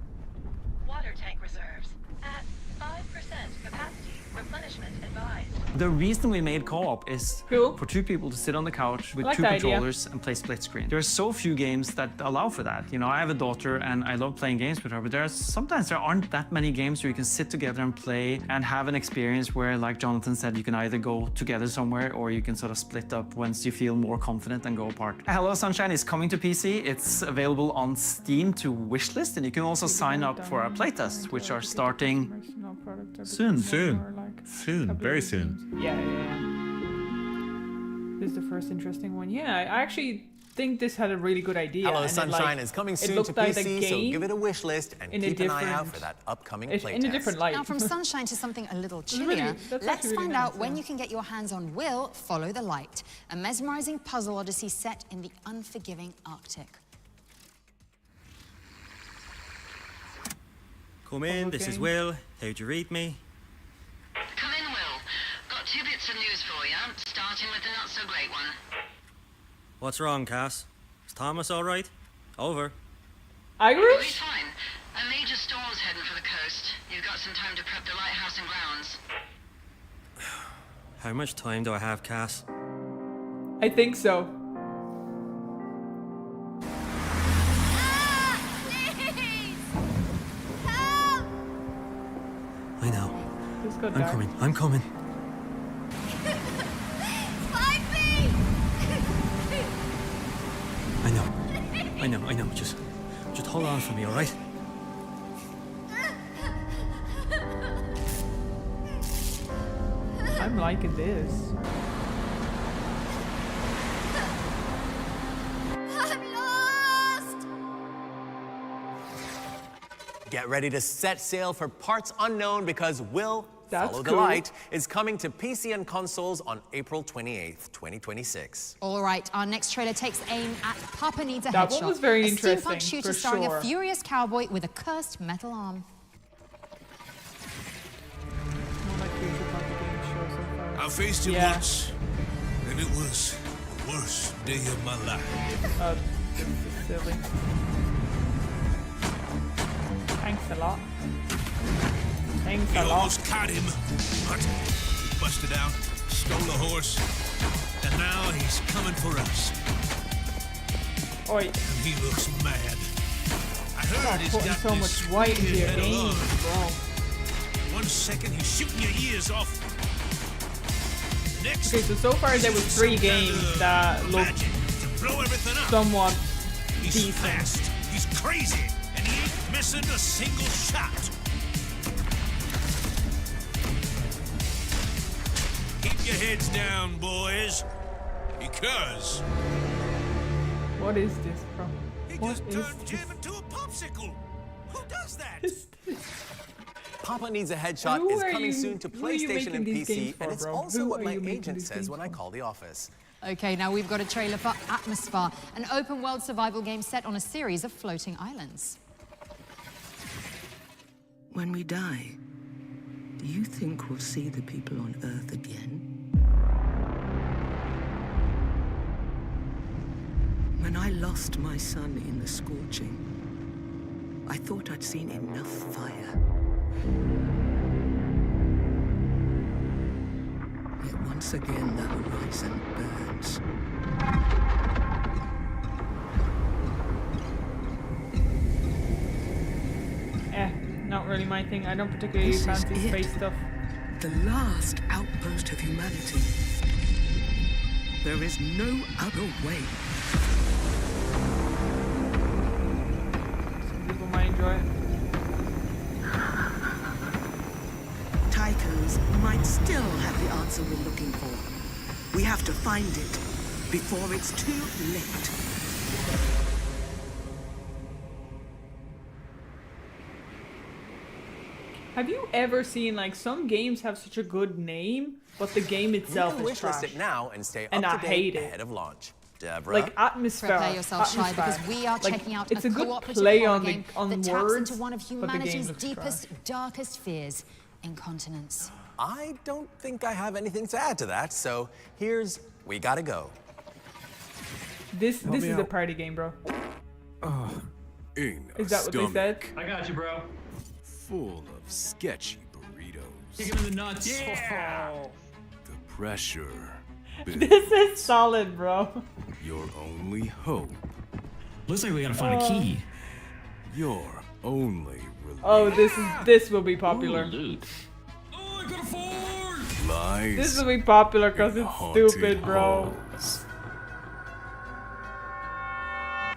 Water tank reserves at 5% capacity. Replenishment advised. The reason we made co-op is for two people to sit on the couch with two controllers and play split screen. There are so few games that allow for that. You know, I have a daughter and I love playing games with her, but sometimes there aren't that many games where you can sit together and play and have an experience where, like Jonathan said, you can either go together somewhere or you can sort of split up once you feel more confident and go apart. Hello Sunshine is coming to PC. It's available on Steam to wishlist, and you can also sign up for our playtests, which are starting soon. Soon, very soon. Yeah. This is the first interesting one. Yeah, I actually think this had a really good idea. Hello and Sunshine is coming soon to PC, so give it a wish list and keep an eye out for that upcoming playtest. In a different light. Now, from sunshine to something a little chillier, let's find out when you can get your hands on Will Follow the Light, a mesmerizing puzzle odyssey set in the unforgiving Arctic. Come in, this is Will. How'd you read me? Come in, Will. Got 2 bits of news for you, starting with the not-so-great one. What's wrong, Cass? Is Thomas all right? Over. Irish? He's fine. A major storm's heading for the coast. You've got some time to prep the lighthouse and grounds. How much time do I have, Cass? I think so. I know. I'm coming. I know. Just hold on for me, all right? I'm liking this. Get ready to set sail for parts unknown because Will Follow the cool. Light is coming to PC and consoles on April 28th, 2026. All right, our next trailer takes aim at Papa Needs a That Headshot. one was very a interesting, steampunk shooter for starring sure. a furious cowboy with a cursed metal arm. I faced him Yeah. once, and it was the worst day of my life. This is silly. Thanks a lot. Thanks We a lot. almost caught him, but he busted out, stole a horse, and now he's coming for us. Oi. And he looks mad. I heard Stop he's putting got so this much white into weird your head of game, lung. bro. 1 second he's shooting your ears off. Next, Okay, so far there was 3 games that looked blow everything up. somewhat He's decent. fast, he's crazy, and he ain't missing a single shot. Keep your heads down, boys, because What is this, bro? he What just is turned this? Jim into a popsicle. Who does that? Papa Needs a Headshot Who is are coming you- soon to who are you PlayStation and making these PC, games for, and it's bro? also Who what are my you making agent these says games when I for? call the office. Okay, now we've got a trailer for Atmosphere, an open-world survival game set on a series of floating islands. When we die, do you think we'll see the people on Earth again? When I lost my son in the scorching, I thought I'd seen enough fire. Yet once again the horizon burns. Not really my thing. I don't particularly This is fancy it. space stuff. The last outpost of humanity. There is no other way. Some people might enjoy it. Tychos might still have the answer we're looking for. We have to find it before it's too late. Have you ever seen, like, some games have such a good name, but the game itself You can is trash? wishlist it now and stay And up I to hate date it. ahead of launch. Deborah? Like Atmosphere. Prepare yourself, Shy, because we are Like, checking out it's a good cooperative play horror on the game on that taps words, into one of but the game humanity's looks deepest, trash. darkest fears, incontinence. I don't think I have anything to add to that, so here's We Gotta Go. This me is a out. party game, bro. In Is that what they said? I got you, bro. Full of sketchy burritos. Kick him in the nuts. The pressure. This is solid, bro. Your only hope. Looks like we gotta find a key. Your only Oh, this will be popular. lies. This will be popular because it's haunted stupid, bro. halls.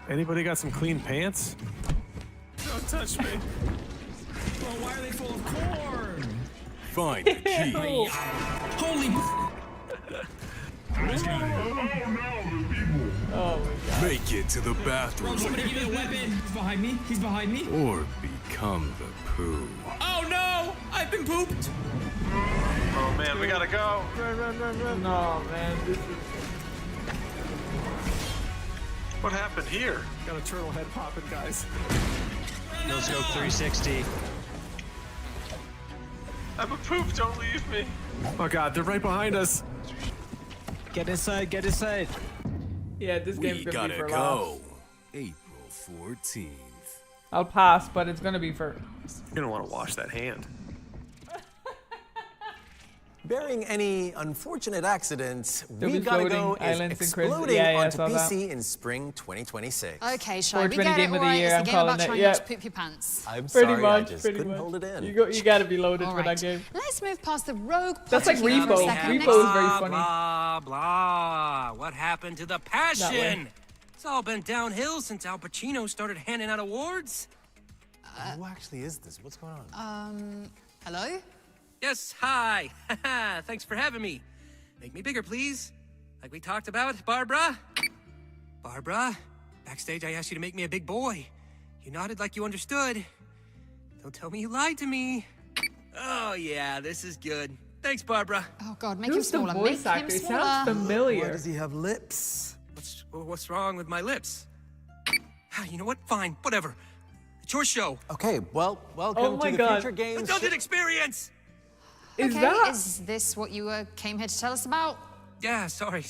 Anybody got some clean pants? Don't touch me. Well, why are they full of corn? Find the key. Holy. Oh my god. Make it to the bathroom. Bro, somebody give me a weapon. He's behind me. He's behind me. Or become the poo. Oh no! I've been pooped. Oh man, we gotta go. No, man, this is. What happened here? Got a turtle head popping, guys. No scope 360. I'm a poop, don't leave me. Oh god, they're right behind us. Get inside, get inside. Yeah, this game's We gonna be gotta for laughs. go. April 14th. I'll pass, but it's gonna be for. You're gonna want to wash that hand. Barring any unfortunate accidents, There'll We be Gotta floating Go is islands and crazy- exploding yeah, I onto saw that. PC in spring 2026. Okay, Shy, we 420 get it, game of the alright? year, It's a I'm game about calling it, trying yeah. not to poop your pants. I'm Pretty sorry, much, I just pretty couldn't much. hold it in. You gotta be loaded for that Alright, game. let's move past the rogue That's like plotting for a Repo. second. Repo Next- is very funny. Blah, blah. What happened to the way. passion? It's all been downhill since Al Pacino started handing out awards. Who actually is this? What's going on? Hello? Yes, hi. Thanks for having me. Make me bigger, please. Like we talked about, Barbara. Barbara, backstage I asked you to make me a big boy. You nodded like you understood. Don't tell me you lied to me. Oh, yeah, this is good. Thanks, Barbara. Oh God, make him Who's the smaller. voice Make him actor? He smaller. sounds familiar. Why does he have lips? What's wrong with my lips? You know what? Fine, whatever. It's your show. Okay, well, welcome Oh my to the God. Future Games. The Dungeon Experience! Is this what you came here to tell us about? Yeah, sorry.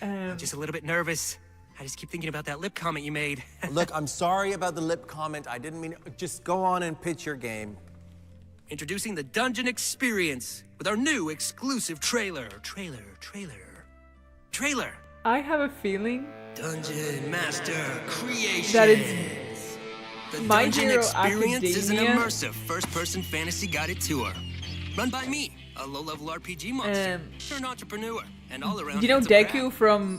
I'm just a little bit nervous. I just keep thinking about that lip comment you made. Look, I'm sorry about the lip comment. I didn't mean... Just go on and pitch your game. Introducing the Dungeon Experience with our new exclusive trailer. Trailer. I have a feeling Dungeon Master Creations. that it's The My Dungeon Hero Experience is an Academia. immersive first-person fantasy guided tour. Run by me, a low-level RPG monster, turned entrepreneur, and all-around you know handsome Deku crab. from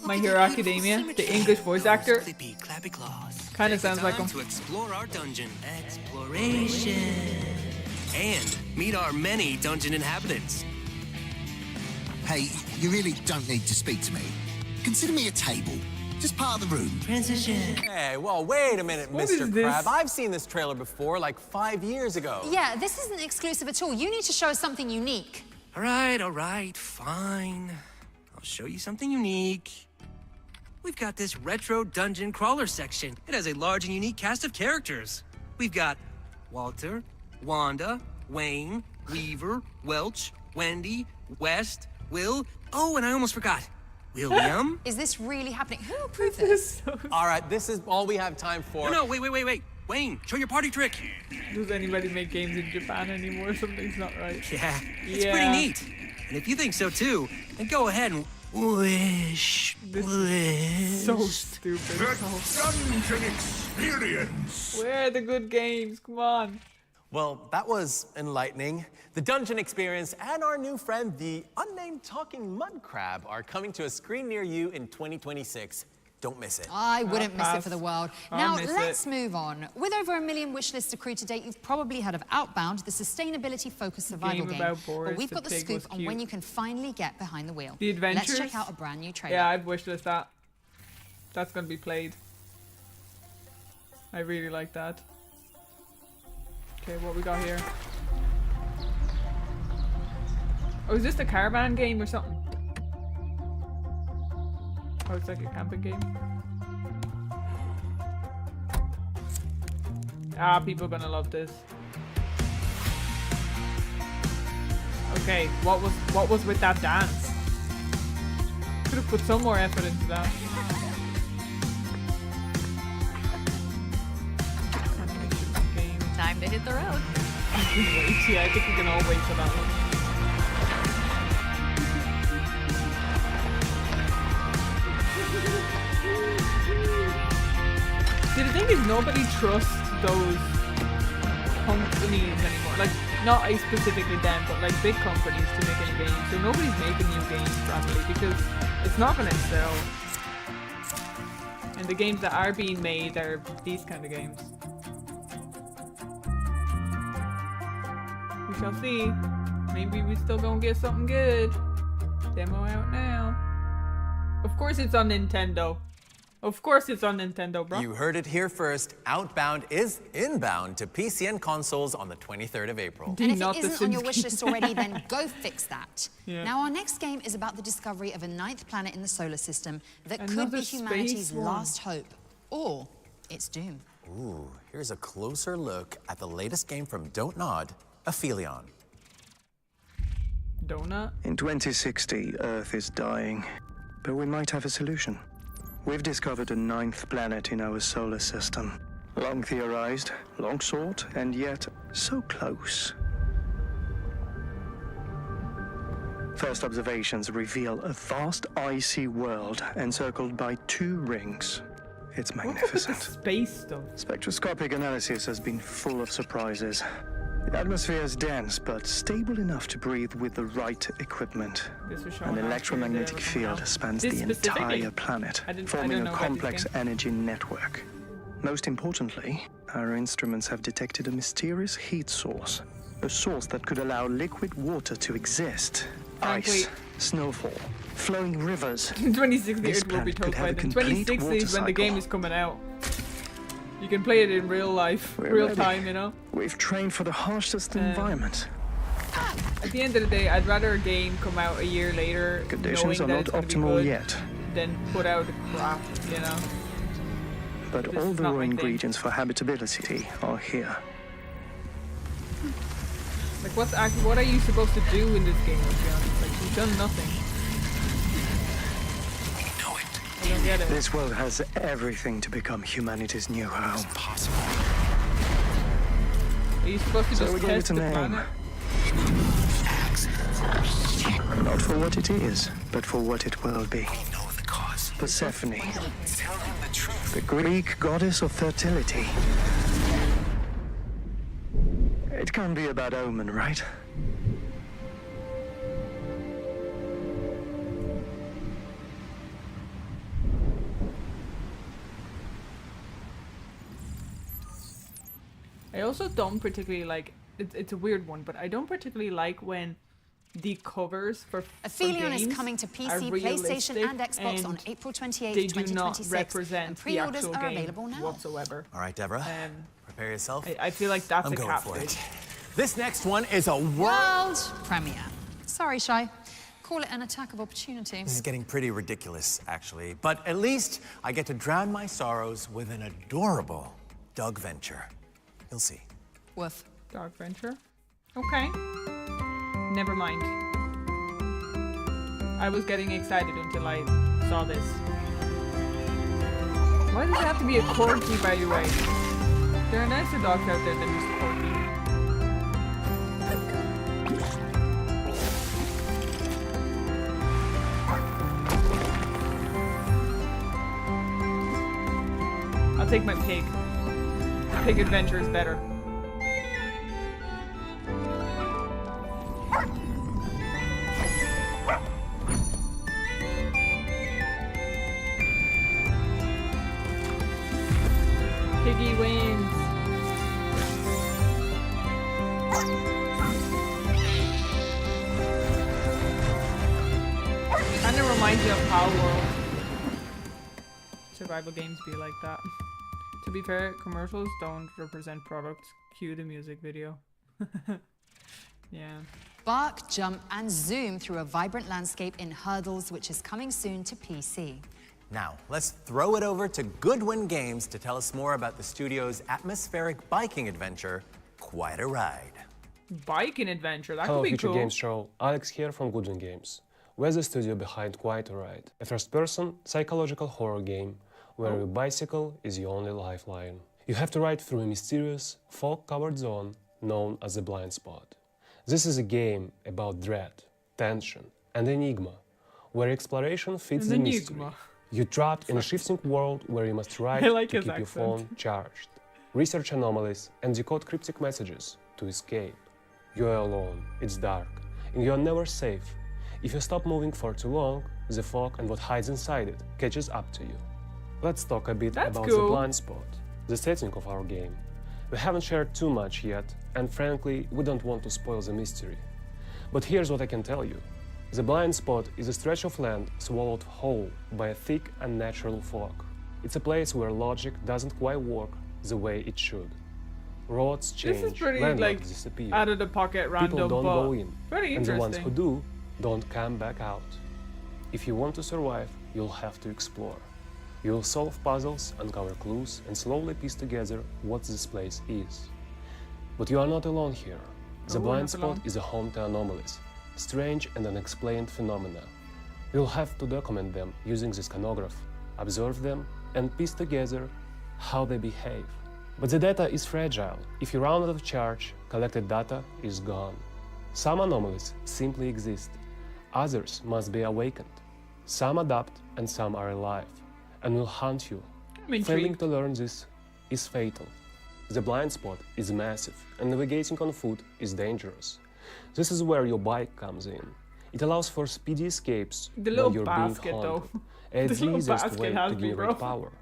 My Hero Academia, the English voice actor. Clippy, clappy claws. Kind of Take the sounds like time him. to explore our dungeon. Exploration. And meet our many dungeon inhabitants. Hey, you really don't need to speak to me. Consider me a table. Just part of the room. Transition. Hey, well, wait a minute, What Mr. is this? Crab. I've seen this trailer before, like 5 years ago. Yeah, this isn't exclusive at all. You need to show us something unique. All right, fine. I'll show you something unique. We've got this retro dungeon crawler section. It has a large and unique cast of characters. We've got Walter, Wanda, Wayne, Weaver, Welch, Wendy, West, Will. Oh, and I almost forgot. William? Is this really happening? Who approved this? All right, this is all we have time for. No, wait. Wayne, show your party trick. Does anybody make games in Japan anymore? Something's not right. Yeah, it's pretty neat. And if you think so too, then go ahead and wish. So stupid. Dungeon Experience. Where are the good games? Come on. Well, that was enlightening. The Dungeon Experience and our new friend, the unnamed talking mud crab, are coming to a screen near you in 2026. Don't miss it. I wouldn't miss it for the world. Now, miss let's move on. With over 1 million wishlists accrued to date, you've probably heard of Outbound, the sustainability-focused survival Game game. about Boris But we've the got the pig scoop was on cute. when you can finally get behind the wheel. The Adventures? Let's check out a brand new trailer. Yeah, I'd wishlist that. That's gonna be played. I really like that. Okay, what we got here? Oh, is this the caravan game or something? Oh, it's like a camping game. Ah, people are gonna love this. Okay, what was with that dance? Could have put some more effort into that. Time to hit the road. Wait, yeah, I think we can all wait for that one. See, the thing is, nobody trusts those companies anymore. Like, not specifically them, but like big companies to make any games. So nobody's making new games properly because it's not going to sell. And the games that are being made are these kind of games. We shall see. Maybe we still gonna get something good. Demo out now. Of course it's on Nintendo. Of course it's on Nintendo, bro. You heard it here first. Outbound is inbound to PC and consoles on the 23rd of April. And if it isn't on your wish list already, then go fix that. Yeah. Now, our next game is about the discovery of a 9th planet in the solar system that could Another be humanity's space one. last hope, or its doom. Ooh, here's a closer look at the latest game from Don't Nod, Aphelion. Donut? In 2060, Earth is dying, but we might have a solution. We've discovered a 9th planet in our solar system. Long theorized, long sought, and yet so close. First observations reveal a vast icy world encircled by 2 rings. It's magnificent. Space stuff. Spectroscopic analysis has been full of surprises. The atmosphere is dense, but stable enough to breathe with the right equipment. This was An shown electromagnetic last year, field spans This the specifically? entire planet, I don't forming know a about these complex games. energy network. Most importantly, our instruments have detected a mysterious heat source. A source that could allow liquid water to exist. Frankly- Ice, snowfall, flowing rivers. In 2060 This it will be planet told could by have a then. complete 2060 is water when the game cycle. is coming out. You can play it in real life, real ready. time, you know? We've trained for the harshest environment. At the end of the day, I'd rather a game come out a year later Conditions knowing are that not it's gonna be optimal good yet, than put out crap, you know? but This all is the not raw my thing. ingredients for habitability are here. Like, what are you supposed to do in this game, to be honest? Like, you've done nothing. I don't get it. This world has everything to become humanity's new home. Are you supposed to So just we gave it test a the name. planet? Not for what it is, but for what it will be. Persephone, the Greek goddess of fertility. It can't be a bad omen, right? I also don't particularly like, it's a weird one, but I don't particularly like when the covers for Aphelion games is coming to PC, are PlayStation, realistic and Xbox on April 28th, they do 2026. not represent and the pre-orders actual are game available now. All whatsoever. right, Deborah, prepare yourself. I feel like that's I'm a going for catfish. it. This next one is a World premiere. Sorry, Shy. Call it an attack of opportunity. This is getting pretty ridiculous, actually. But at least I get to drown my sorrows with an adorable dog venture. You'll see. Woof. Dog venture? Okay. Never mind. I was getting excited until I saw this. Why does it have to be a corgi, by the way? There are nicer dogs out there than just corgi. I'll take my pig. Pig adventure is better. Piggy wins. Kind of reminds me of how survival games be like that. To be fair, commercials don't represent products. Cue the music video. Yeah. Bark, jump, and zoom through a vibrant landscape in Hurdles, which is coming soon to PC. Now, let's throw it over to Goodwin Games to tell us more about the studio's atmospheric biking adventure, Quite a Ride. Biking adventure, that Hello, could be Future cool. Games Show. Alex here from Goodwin Games. We're the studio behind Quite a Ride, a first-person psychological horror game where your bicycle is your only lifeline. You have to ride through a mysterious, fog-covered zone known as the blind spot. This is a game about dread, tension, and enigma, where exploration fits the mystery. You're trapped in a shifting world where you must ride to keep your phone charged, research anomalies, and decode cryptic messages to escape. You're alone, it's dark, and you're never safe. If you stop moving for too long, the fog and what hides inside it catches up to you. Let's talk a bit about the blind spot, the setting of our game. We haven't shared too much yet, and frankly, we don't want to spoil the mystery. But here's what I can tell you. The blind spot is a stretch of land swallowed whole by a thick, unnatural fog. It's a place where logic doesn't quite work the way it should. Roads change, This is pretty, landmarks like, disappear. out of the pocket, random, People don't but go in, very and the ones interesting. who do don't come back out. If you want to survive, you'll have to explore. You'll solve puzzles, uncover clues, and slowly piece together what this place is. But you are not alone here. The blind spot is a home to anomalies, strange and unexplained phenomena. You'll have to document them using the scanograph, observe them, and piece together how they behave. But the data is fragile. If you run out of charge, collected data is gone. Some anomalies simply exist. Others must be awakened. Some adapt and some are alive, and will hunt you. Failing to learn this is fatal. The blind spot is massive, and navigating on foot is dangerous. This is where your bike comes in. It allows for speedy escapes The while little you're basket, being though. haunted. It's The the little easiest basket way has to me, generate bro. power.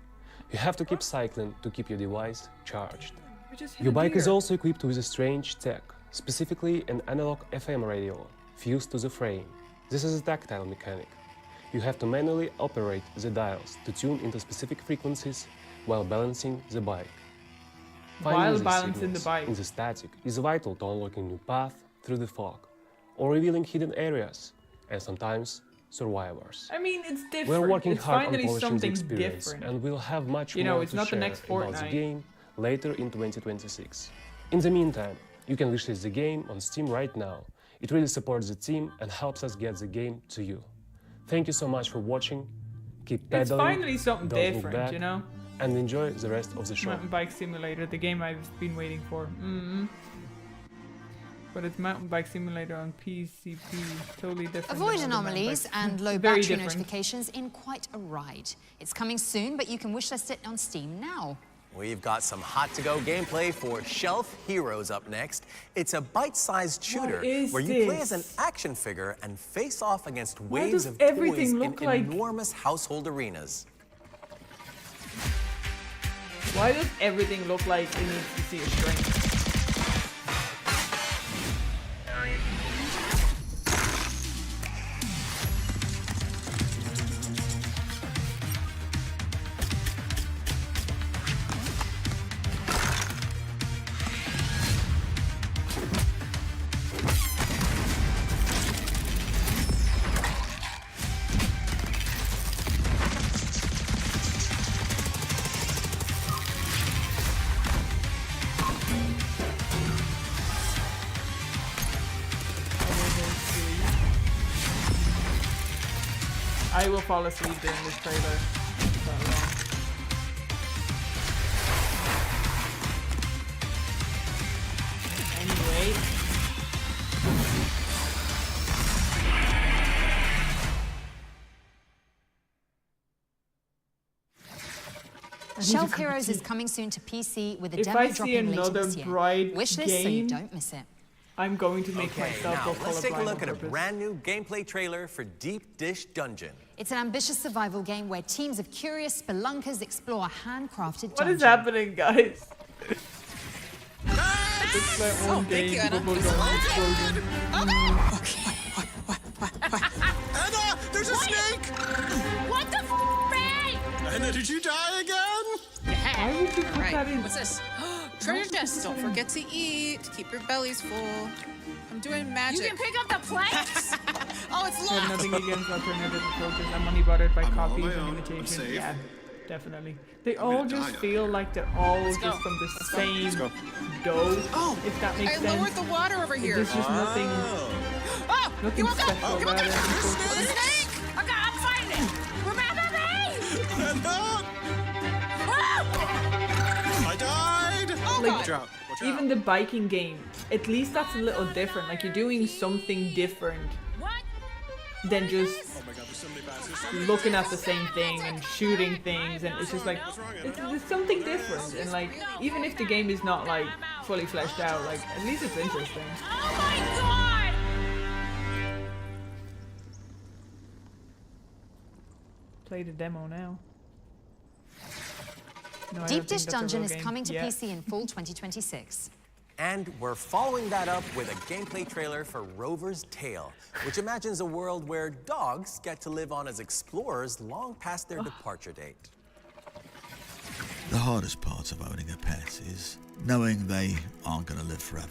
You have to keep cycling to keep your device charged. We just hit Your a bike is deer. also equipped with a strange tech, specifically an analog FM radio fused to the frame. This is a tactile mechanic. You have to manually operate the dials to tune into specific frequencies while balancing the bike. Finding these balance in the signals bike. in the static is vital to unlocking new paths through the fog, or revealing hidden areas, and sometimes survivors. I mean, it's different. We're working it's hard on finally polishing the something experience, different. and we'll have much You know, more it's to not the share next about the Fortnite. game later in 2026. In the meantime, you can wishlist the game on Steam right now. It really supports the team and helps us get the game to you. Thank you so much for watching. Keep pedaling, It's finally something don't look different, back, you know? and enjoy the rest of the show. Mountain Bike Simulator, the game I've been waiting for. But it's Mountain Bike Simulator on PCP, totally different. Avoid than other mountain anomalies bikes. and low Very battery different. notifications in quite a ride. It's coming soon, but you can wishlist it on Steam now. We've got some hot-to-go gameplay for Shelf Heroes up next. It's a bite-sized shooter is where you play as an this? action figure and face off against Why waves does of everything toys look in like- enormous household arenas. Why does everything look like it needs to see a shrink? I will fall asleep during this trailer. Anyway. Shelf Heroes is coming soon to PC with a If demo I see dropping later another this year. Bride Wishlist so you game, don't miss it. I'm going to make Okay, myself now go let's take a colorblind look on at a purpose. brand new gameplay trailer for Deep Dish Dungeon. It's an ambitious survival game where teams of curious spelunkers explore a handcrafted What is dungeon. happening, guys? It's like one Oh, thank day, you, Anna. bubble gum explosion. Anna, there's a snake! What the f***, Anna, did you die again? Why would you put that in? What's this? Treasure chest. Don't forget to eat. Keep your bellies full. I'm doing magic. You can pick up the planks! Oh, it's I have locked. nothing against alternative approaches. I'm only bothered by I'm all copies my and own. I'm imitations. safe. Yeah, definitely. They I'm all gonna just die up feel here. like they're all Let's just go. from the Let's go. same Let's go. dough. Oh, if that makes I sense. lowered the water over here. There's just nothing, Oh, nothing you woke up. special You about woke it. up. unfortunately. The snake. Okay, I'm fighting it! Remember me! Ah! I died! Oh, Like, God. Watch out. Watch Even the biking game, at least that's a little different. Like you're doing something different What? than just Oh my god, there's so many bastards. looking at the same thing and shooting things, and it's just like it's something different. And like even if the game is not like fully fleshed out, like at least it's interesting. Oh my god! Play the demo now. No, I Deep don't think Dish that's a Dungeon real is game coming to yet. PC in fall 2026. And we're following that up with a gameplay trailer for Rover's Tale, which imagines a world where dogs get to live on as explorers long past their departure date. The hardest part of owning a pet is knowing they aren't going to live forever.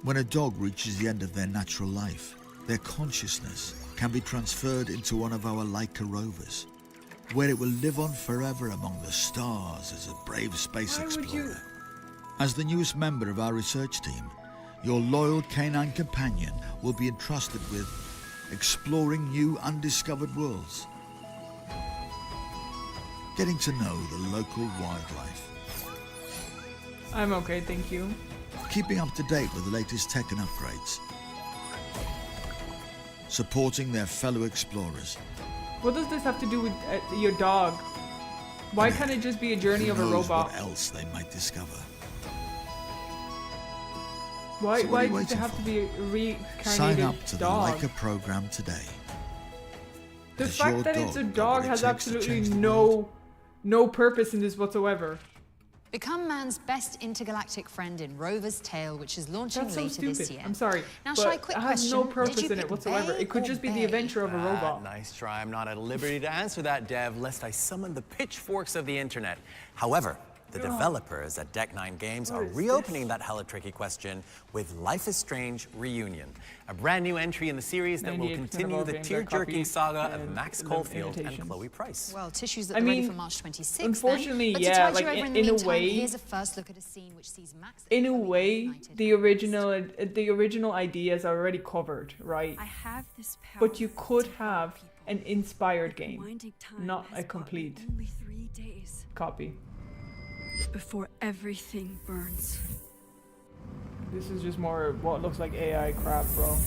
When a dog reaches the end of their natural life, their consciousness can be transferred into one of our Leica rovers, where it will live on forever among the stars as a brave space explorer. As the newest member of our research team, your loyal canine companion will be entrusted with exploring new undiscovered worlds, getting to know the local wildlife, I'm okay, thank you. keeping up to date with the latest tech and upgrades, supporting their fellow explorers. What does this have to do with your dog? Why can't it just be a journey of a Who knows robot? what else they might discover. Why So what are you does it waiting have for? to be a reincarnated Sign up to dog? the Leica program today. The As fact your that it's a dog got dog what it has takes to absolutely change the no purpose in this whatsoever. Become man's best intergalactic friend in Rover's Tale, which is launching That's so later this stupid. year. I'm sorry, Now, but Shy, quick it has question. no Did purpose you in it pick whatsoever. Bay It could or just be the Bay? adventure of a robot. Nice try. I'm not at liberty to answer that, Dev, lest I summon the pitchforks of the internet. However, The developers at Deck 9 Games are reopening that hella tricky question with Life is Strange Reunion, a brand new entry in the series that will continue the tear-jerking saga of Max Caulfield and Chloe Price. Well, tissues that are ready for March 26th. Unfortunately, but yeah, to tide you like over in the a meantime, way, here's a first look at a scene which sees Max. in a way, the original ideas are already covered, right? I have this power. But you could have an inspired game, not a complete only 3 days copy. before everything burns. This is just more what looks like AI crap, bro.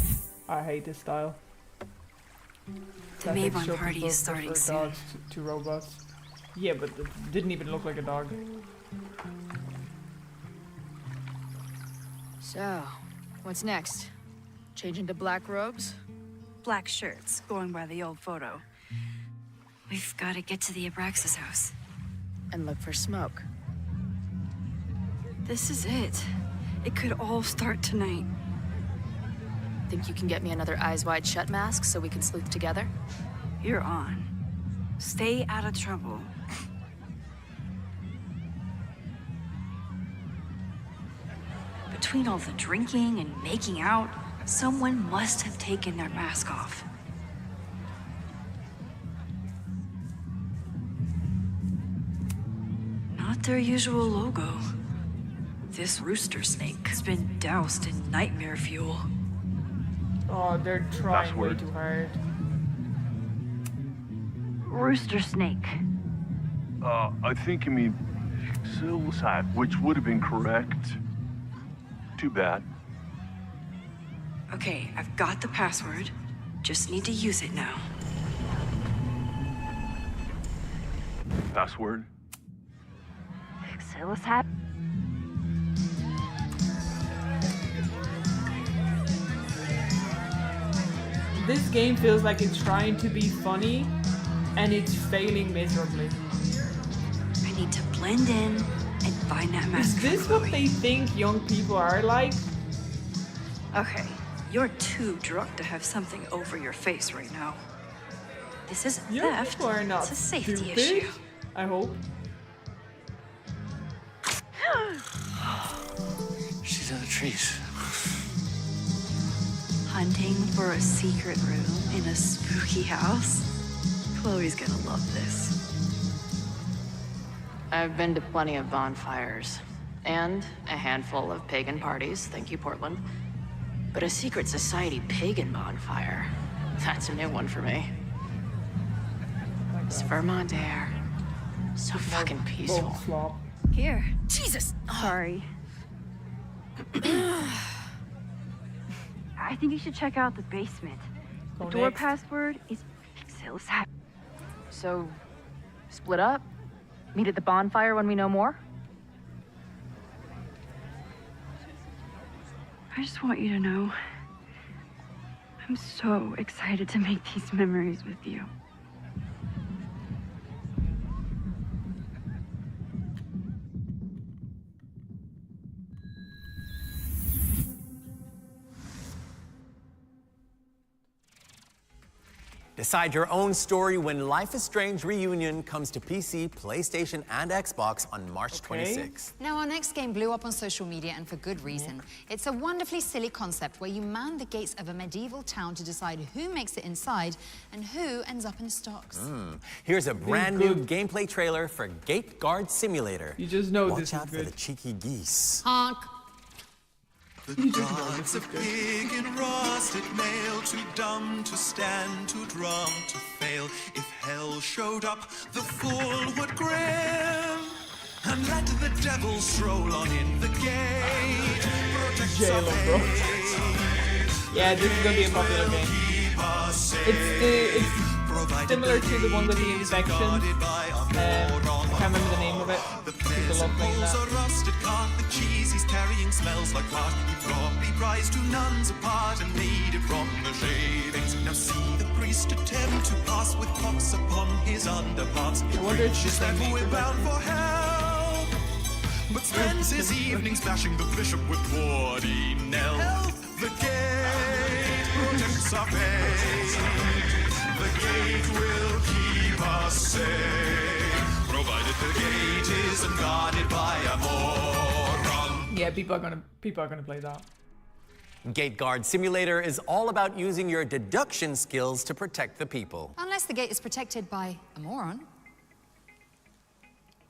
I hate this style. The Mabon party is starting soon. Dogs to robots. Yeah, but it didn't even look like a dog. So, what's next? Change into black robes? Black shirts, going by the old photo. We've got to get to the Abraxas house. And look for smoke. This is it. It could all start tonight. Think you can get me another eyes wide shut mask so we can sleuth together? You're on. Stay out of trouble. Between all the drinking and making out, someone must have taken their mask off. Not their usual logo. This rooster snake has been doused in nightmare fuel. Oh, they're trying way too hard. Rooster snake. I think you mean psilocybin, which would have been correct. Too bad. Okay, I've got the password. Just need to use it now. Password? Psilocybin. This game feels like it's trying to be funny, and it's failing miserably. I need to blend in and find that mask. Is this what they think young people are like? Okay, you're too drunk to have something over your face right now. This isn't Young theft. people are not It's a safety stupid, issue. I hope. She's in the trees. Hunting for a secret room in a spooky house? Chloe's gonna love this. I've been to plenty of bonfires. And a handful of pagan parties, thank you, Portland. But a secret society pagan bonfire, that's a new one for me. It's Vermont air. So fucking peaceful. Here. Jesus! Sorry. I think you should check out the basement. The Go door next. password is psilocybin. So, split up? Meet at the bonfire when we know more? I just want you to know, I'm so excited to make these memories with you. Decide your own story when Life is Strange Reunion comes to PC, PlayStation, and Xbox on March 26th. Now, our next game blew up on social media, and for good reason. It's a wonderfully silly concept where you man the gates of a medieval town to decide who makes it inside and who ends up in the stocks. Here's a brand new gameplay trailer for Gate Guard Simulator. You just know Watch this is out for good. the cheeky geese. Honk. The gods of pig in rusted mail, too dumb to stand, too drunk to fail. If hell showed up, the fool would grin and let the devil stroll on in the gate. Protect our faith. Yeah, this is gonna be a popular game. It's similar to the one with the infection. I can't remember the name of it. People love playing that. A rusted cart, the cheese he's carrying smells like rot. He brought the prize to nuns apart and made it from the shavings. Now see the priest attempt to pass with pox upon his underparts. He preaches that we're bound for hell, but spends his evenings bashing the bishop with Wardy Nell. Help the gate protects our faith. The gate will keep us safe, provided the gate is prison guarded by a moron. Yeah, people are gonna play that. Gate Guard Simulator is all about using your deduction skills to protect the people. Unless the gate is protected by a moron.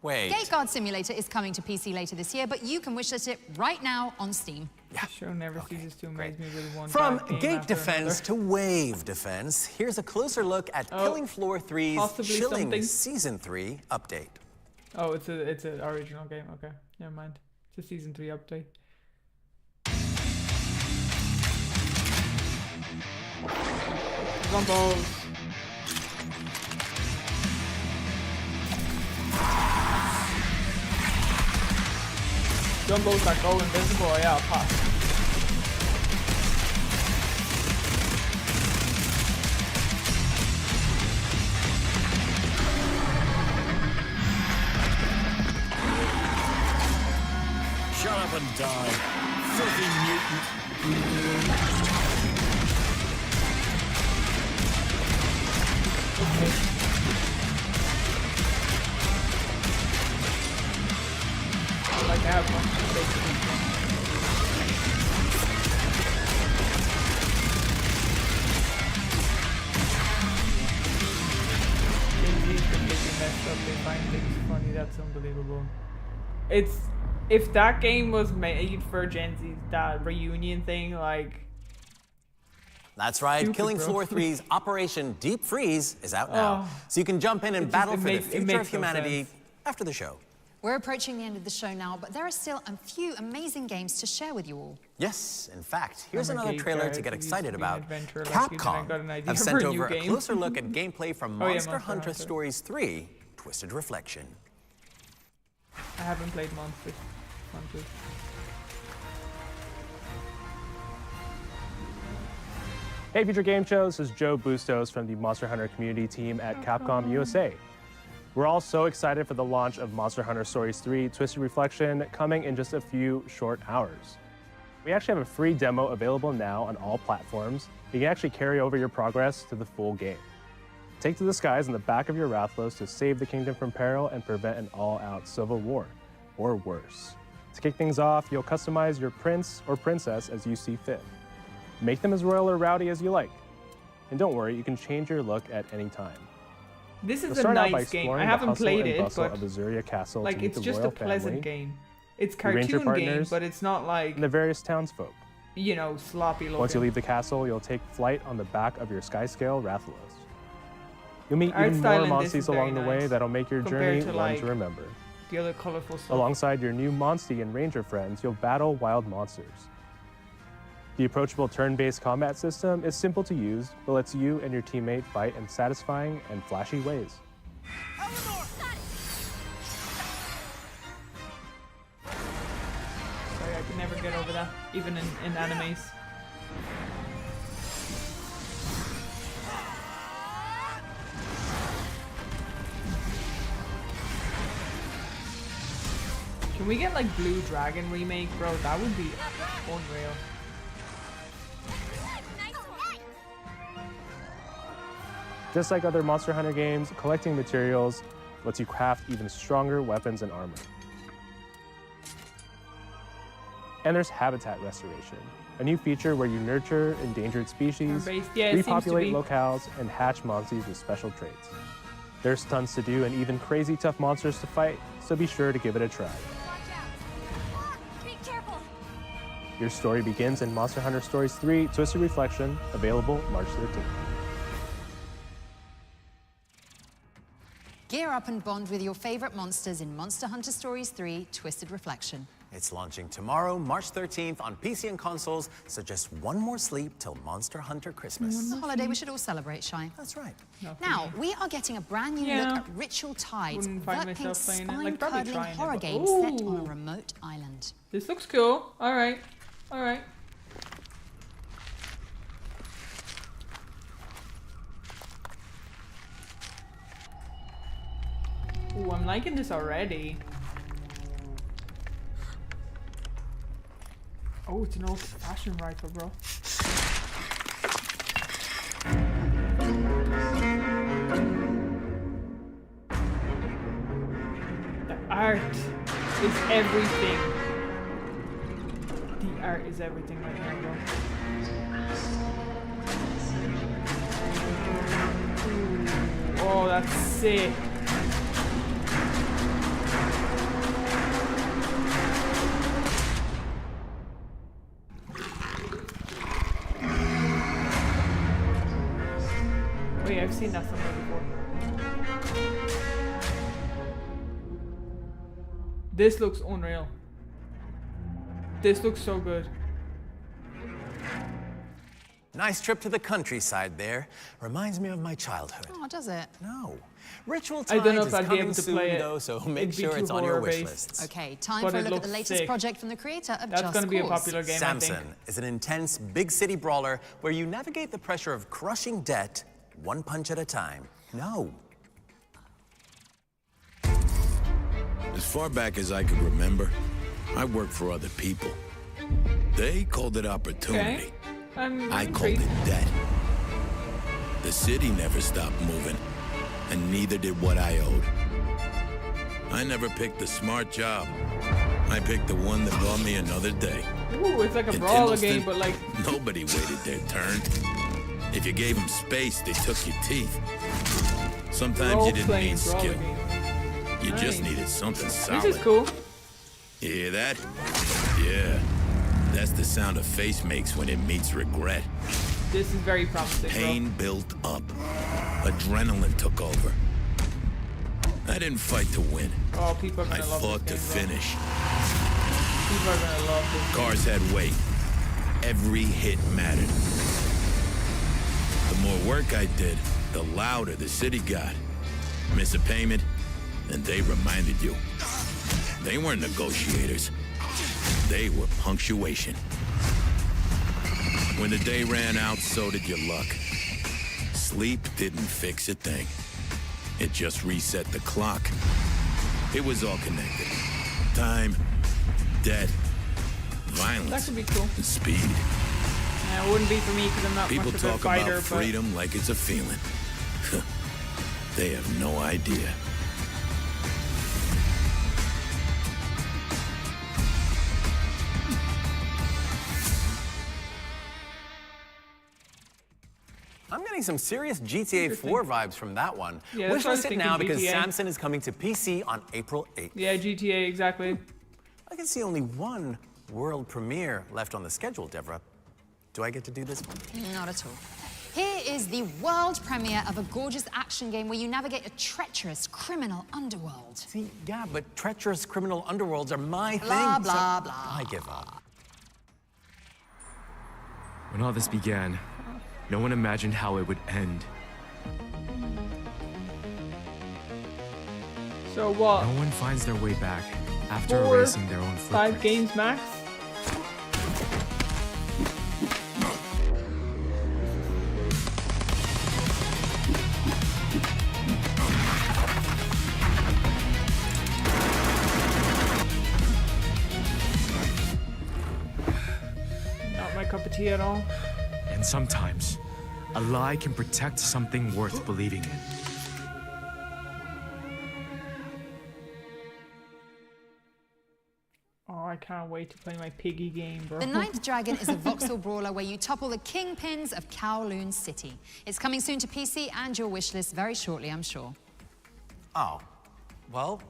Wait. Gate Guard Simulator is coming to PC later this year, but you can wishlist it right now on Steam. Yeah. The show never ceases to amaze me with one From bad game gate after defense to wave defense, here's a closer look at Killing Floor 3's possibly chilling something. Season 3 update. Oh, it's an original game. Okay, never mind. It's a Season 3 update. Gumbos. Gumbos that go invisible. Yeah, I'll pass. Shut up and die, filthy mutant. Like I have much to say to Gen Z is completely messed up. They find things funny. That's unbelievable. If that game was made for Gen Z, that reunion thing, like. That's right, Stupid, Killing bro. Floor 3's Operation Deep Freeze is out now. Oh. So you can jump in and It battle just- for it the makes- it future makes of no humanity sense. after the show. We're approaching the end of the show now, but there are still a few amazing games to share with you all. Yes, in fact, here's I'm a another gate trailer guard. to get It used excited to be an about. adventure, like, you know, I Capcom got an idea have for sent a new over a game. closer look at gameplay from Oh, yeah, Monster Monster Hunter Hunter. Stories 3, Twisted Reflection. I haven't played Monster Hunter. Hey Future Game Shows, this is Joe Bustos from the Monster Hunter community team at Capcom USA. We're all so excited for the launch of Monster Hunter Stories 3 Twisted Reflection coming in just a few short hours. We actually have a free demo available now on all platforms. You can actually carry over your progress to the full game. Take to the skies in the back of your Rathlos to save the kingdom from peril and prevent an all-out civil war, or worse. To kick things off, you'll customize your prince or princess as you see fit. Make them as royal or rowdy as you like. And don't worry, you can change your look at any time. This You'll is a start out by nice game. exploring I the haven't hustle played and it, bustle but of Azuria Castle like to meet it's the just a royal pleasant family, game. It's your ranger cartoon game, partners, but it's not like and the various townsfolk. you know, sloppy looking. Once you leave the castle, you'll take flight on the back of your Skyscale Rathalos. You'll meet Art even style more in this is monsties along very the way nice that'll make your compared journey to, one like, to remember. the other colorful stuff. Alongside your new Monstie and Ranger friends, you'll battle wild monsters. The approachable turn-based combat system is simple to use, but lets you and your teammate fight in satisfying and flashy ways. Sorry, I could never get over that, even in animes. Can we get like Blue Dragon remake, bro? That would be unreal. Just like other Monster Hunter games, collecting materials lets you craft even stronger weapons and armor. And there's habitat restoration, a new feature where you nurture endangered species, Turn-based, yeah, it seems to repopulate be. locales, and hatch monsties with special traits. There's tons to do and even crazy tough monsters to fight, so be sure to give it a try. Be careful. Your story begins in Monster Hunter Stories 3 Twisted Reflection, available March 13th. Gear up and bond with your favorite monsters in Monster Hunter Stories 3 Twisted Reflection. It's launching tomorrow, March 13th on PC and consoles, so just one more sleep till Monster Hunter Christmas. It's a holiday we should all celebrate, Shai. That's right. Now, we are getting a brand new Yeah. look at Ritual Tides, Wouldn't find that pink myself playing it. Like, probably spine-curdling trying it, horror but- game set on a Ooh. remote island. This looks cool. All right, all right. Ooh, I'm liking this already. Oh, it's an old-fashioned rifle, bro. I art is everything. The art is everything right now, bro. Oh, that's sick. Wait, I've seen that somewhere before. This looks unreal. This looks so good. Nice trip to the countryside there. Reminds me of my childhood. Oh, does it? No. Ritual I Tides don't know if is I'd be coming able to soon, play it. though, so It'd make be sure too it's on your wish horror-based. lists. Okay, time But for a it look at the looks latest sick. project from the creator of That's Just gonna be a Cause. popular game, I Samson think. is an intense, big city brawler where you navigate the pressure of crushing debt one punch at a time. No. As far back as I could remember, I worked for other people. They called it opportunity. Okay. I called it debt. The city never stopped moving, and neither did what I owed. I never picked the smart job. I picked the one that brought me another day. Ooh, it's like a In brawler Indleston, game, but like nobody waited their turn. If you gave them space, they took your teeth. Sometimes you didn't role-playing need brawler skill. game. You just Nice. needed something solid. This is cool. You hear that? Yeah. That's the sound a face makes when it meets regret. This is very promising, Pain built up. Adrenaline took over. I didn't fight to win. bro. Oh, people are I gonna love fought to this game, bro. finish. People are gonna love this. Cars had weight. Every hit mattered. The more work I did, the louder the city got. Miss a payment, and they reminded you. They weren't negotiators. They were punctuation. When the day ran out, so did your luck. Sleep didn't fix a thing. It just reset the clock. It was all connected. Time, debt, violence, That could be cool. and speed. Yeah, it wouldn't be for me because I'm not People much of a talk fighter, about freedom like it's a feeling. They have no idea. I'm getting some serious GTA 4 vibes from that one. Yeah, that's what I was Wishlist it thinking, now because GTA. Samson is coming to PC on April 8th. Yeah, GTA, exactly. I can see only one world premiere left on the schedule, Deborah. Do I get to do this one? Not at all. Here is the world premiere of a gorgeous action game where you navigate a treacherous criminal underworld. See, yeah, but treacherous criminal underworlds are my Blah, thing. blah, so blah. I give up. When all this began, no one imagined how it would end. So what? No one finds their way back after 4, erasing their own 5 footprints. games max? Not my cup of tea at all. And sometimes, a lie can protect something worth believing in. Oh, I can't wait to play my piggy game, bro. The Ninth Dragon is a voxel brawler where you topple the kingpins of Kowloon City. It's coming soon to PC and your wishlist very shortly, I'm sure. Oh, well,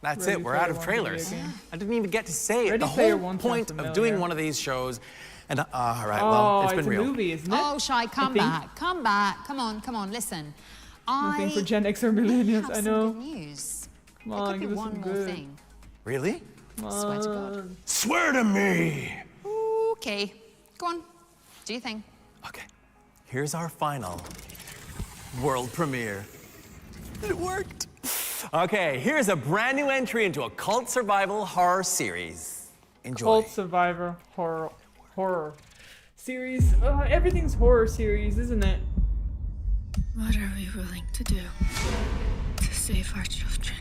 that's Ready it. We're Player out of One trailers. video game. I didn't even get to say it. Ready The Player whole One sounds point of familiar. doing one of these shows. And all right, Oh, well, it's been a real. movie, isn't it? Oh, Shai, come think. back. Come back. Come on, listen. Nothing for I Gen X or millennials, have I some know. good news. Come There on, could be give us one some more good. thing. Really? Swear to God. Swear to me! Okay, go on. Do your thing. Okay, here's our final world premiere. It worked. Okay, here's a brand new entry into a cult survival horror series. Enjoy. Cult Survivor horror series. Everything's horror series, isn't it? What are we willing to do to save our children?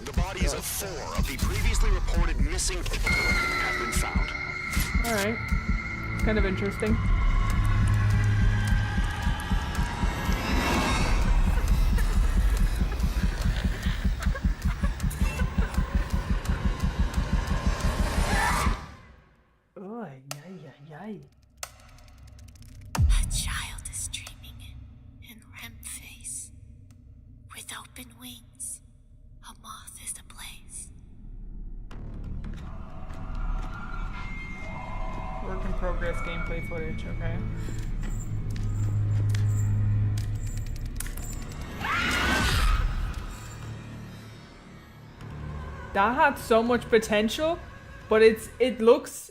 The bodies of 4 of the previously reported missing have been found. All right. kind of interesting. A child is dreaming in REM phase. With open wings, a moth is ablaze. Work in progress gameplay footage, okay. That had so much potential, but it looks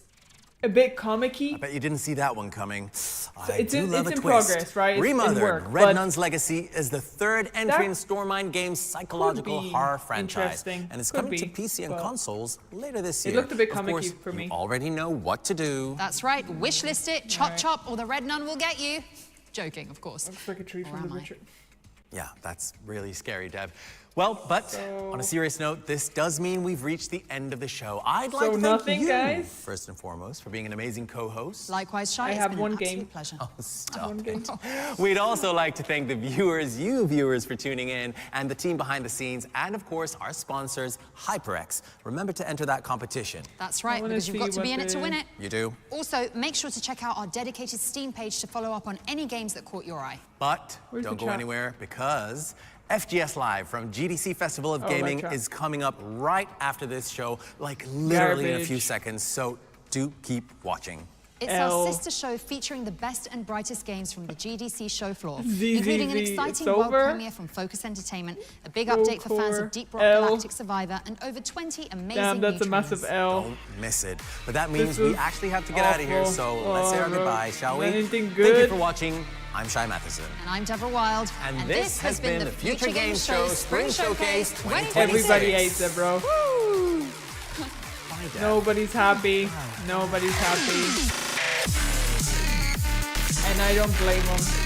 a bit comic-y. I bet you didn't see that one coming. It's in twist. progress, right? It's in Remothered, work, Red but Nun's Legacy is the third entry in Stormine Games' psychological be horror franchise. interesting. And it's Could coming to be, PC and but consoles later this it year. looked a bit Of comic-y course, for me. You already know what to do. That's right, wishlist it, chop chop, or the Red Nun will get you. Joking, of course. Looks like a tree from The Witcher. Yeah, that's really scary, Dev. Well, but on a serious note, this does mean we've reached the end of the show. I'd like to thank you, guys. first and foremost, for being an amazing co-host. Likewise, Shai. I It's have been one an game. absolute pleasure. Oh, stop it. We'd also like to thank the viewers, you viewers, for tuning in, and the team behind the scenes, and of course, our sponsors, HyperX. Remember to enter that competition. That's right, because you've got to be in it to win it. You do. Also, make sure to check out our dedicated Steam page to follow up on any games that caught your eye. But Where's don't the go chat? anywhere, because FGS Live from GDC Festival of Oh, Gaming that chat. is coming up right after this show, like literally in a Garbage. few seconds, so do keep watching. It's our sister show featuring the best and brightest games from the GDC show floor, Z, including an Z, exciting it's world over. premiere from Focus Entertainment, a big update for fans of Deep Rock L. Galactic Survivor, and over 20 amazing Damn, that's new a massive trailers. L. Don't miss it. But that means This we was actually have to get out of here, awful. so let's say our Oh, goodbye, shall we? anything Thank you good? for watching. I'm Shai Matheson. And I'm Deborah Wild. And this has been the Future Game Show Spring Showcase 2026. Everybody hates it, bro. Bye, Dad. Nobody's happy. Nobody's happy. And I don't blame them.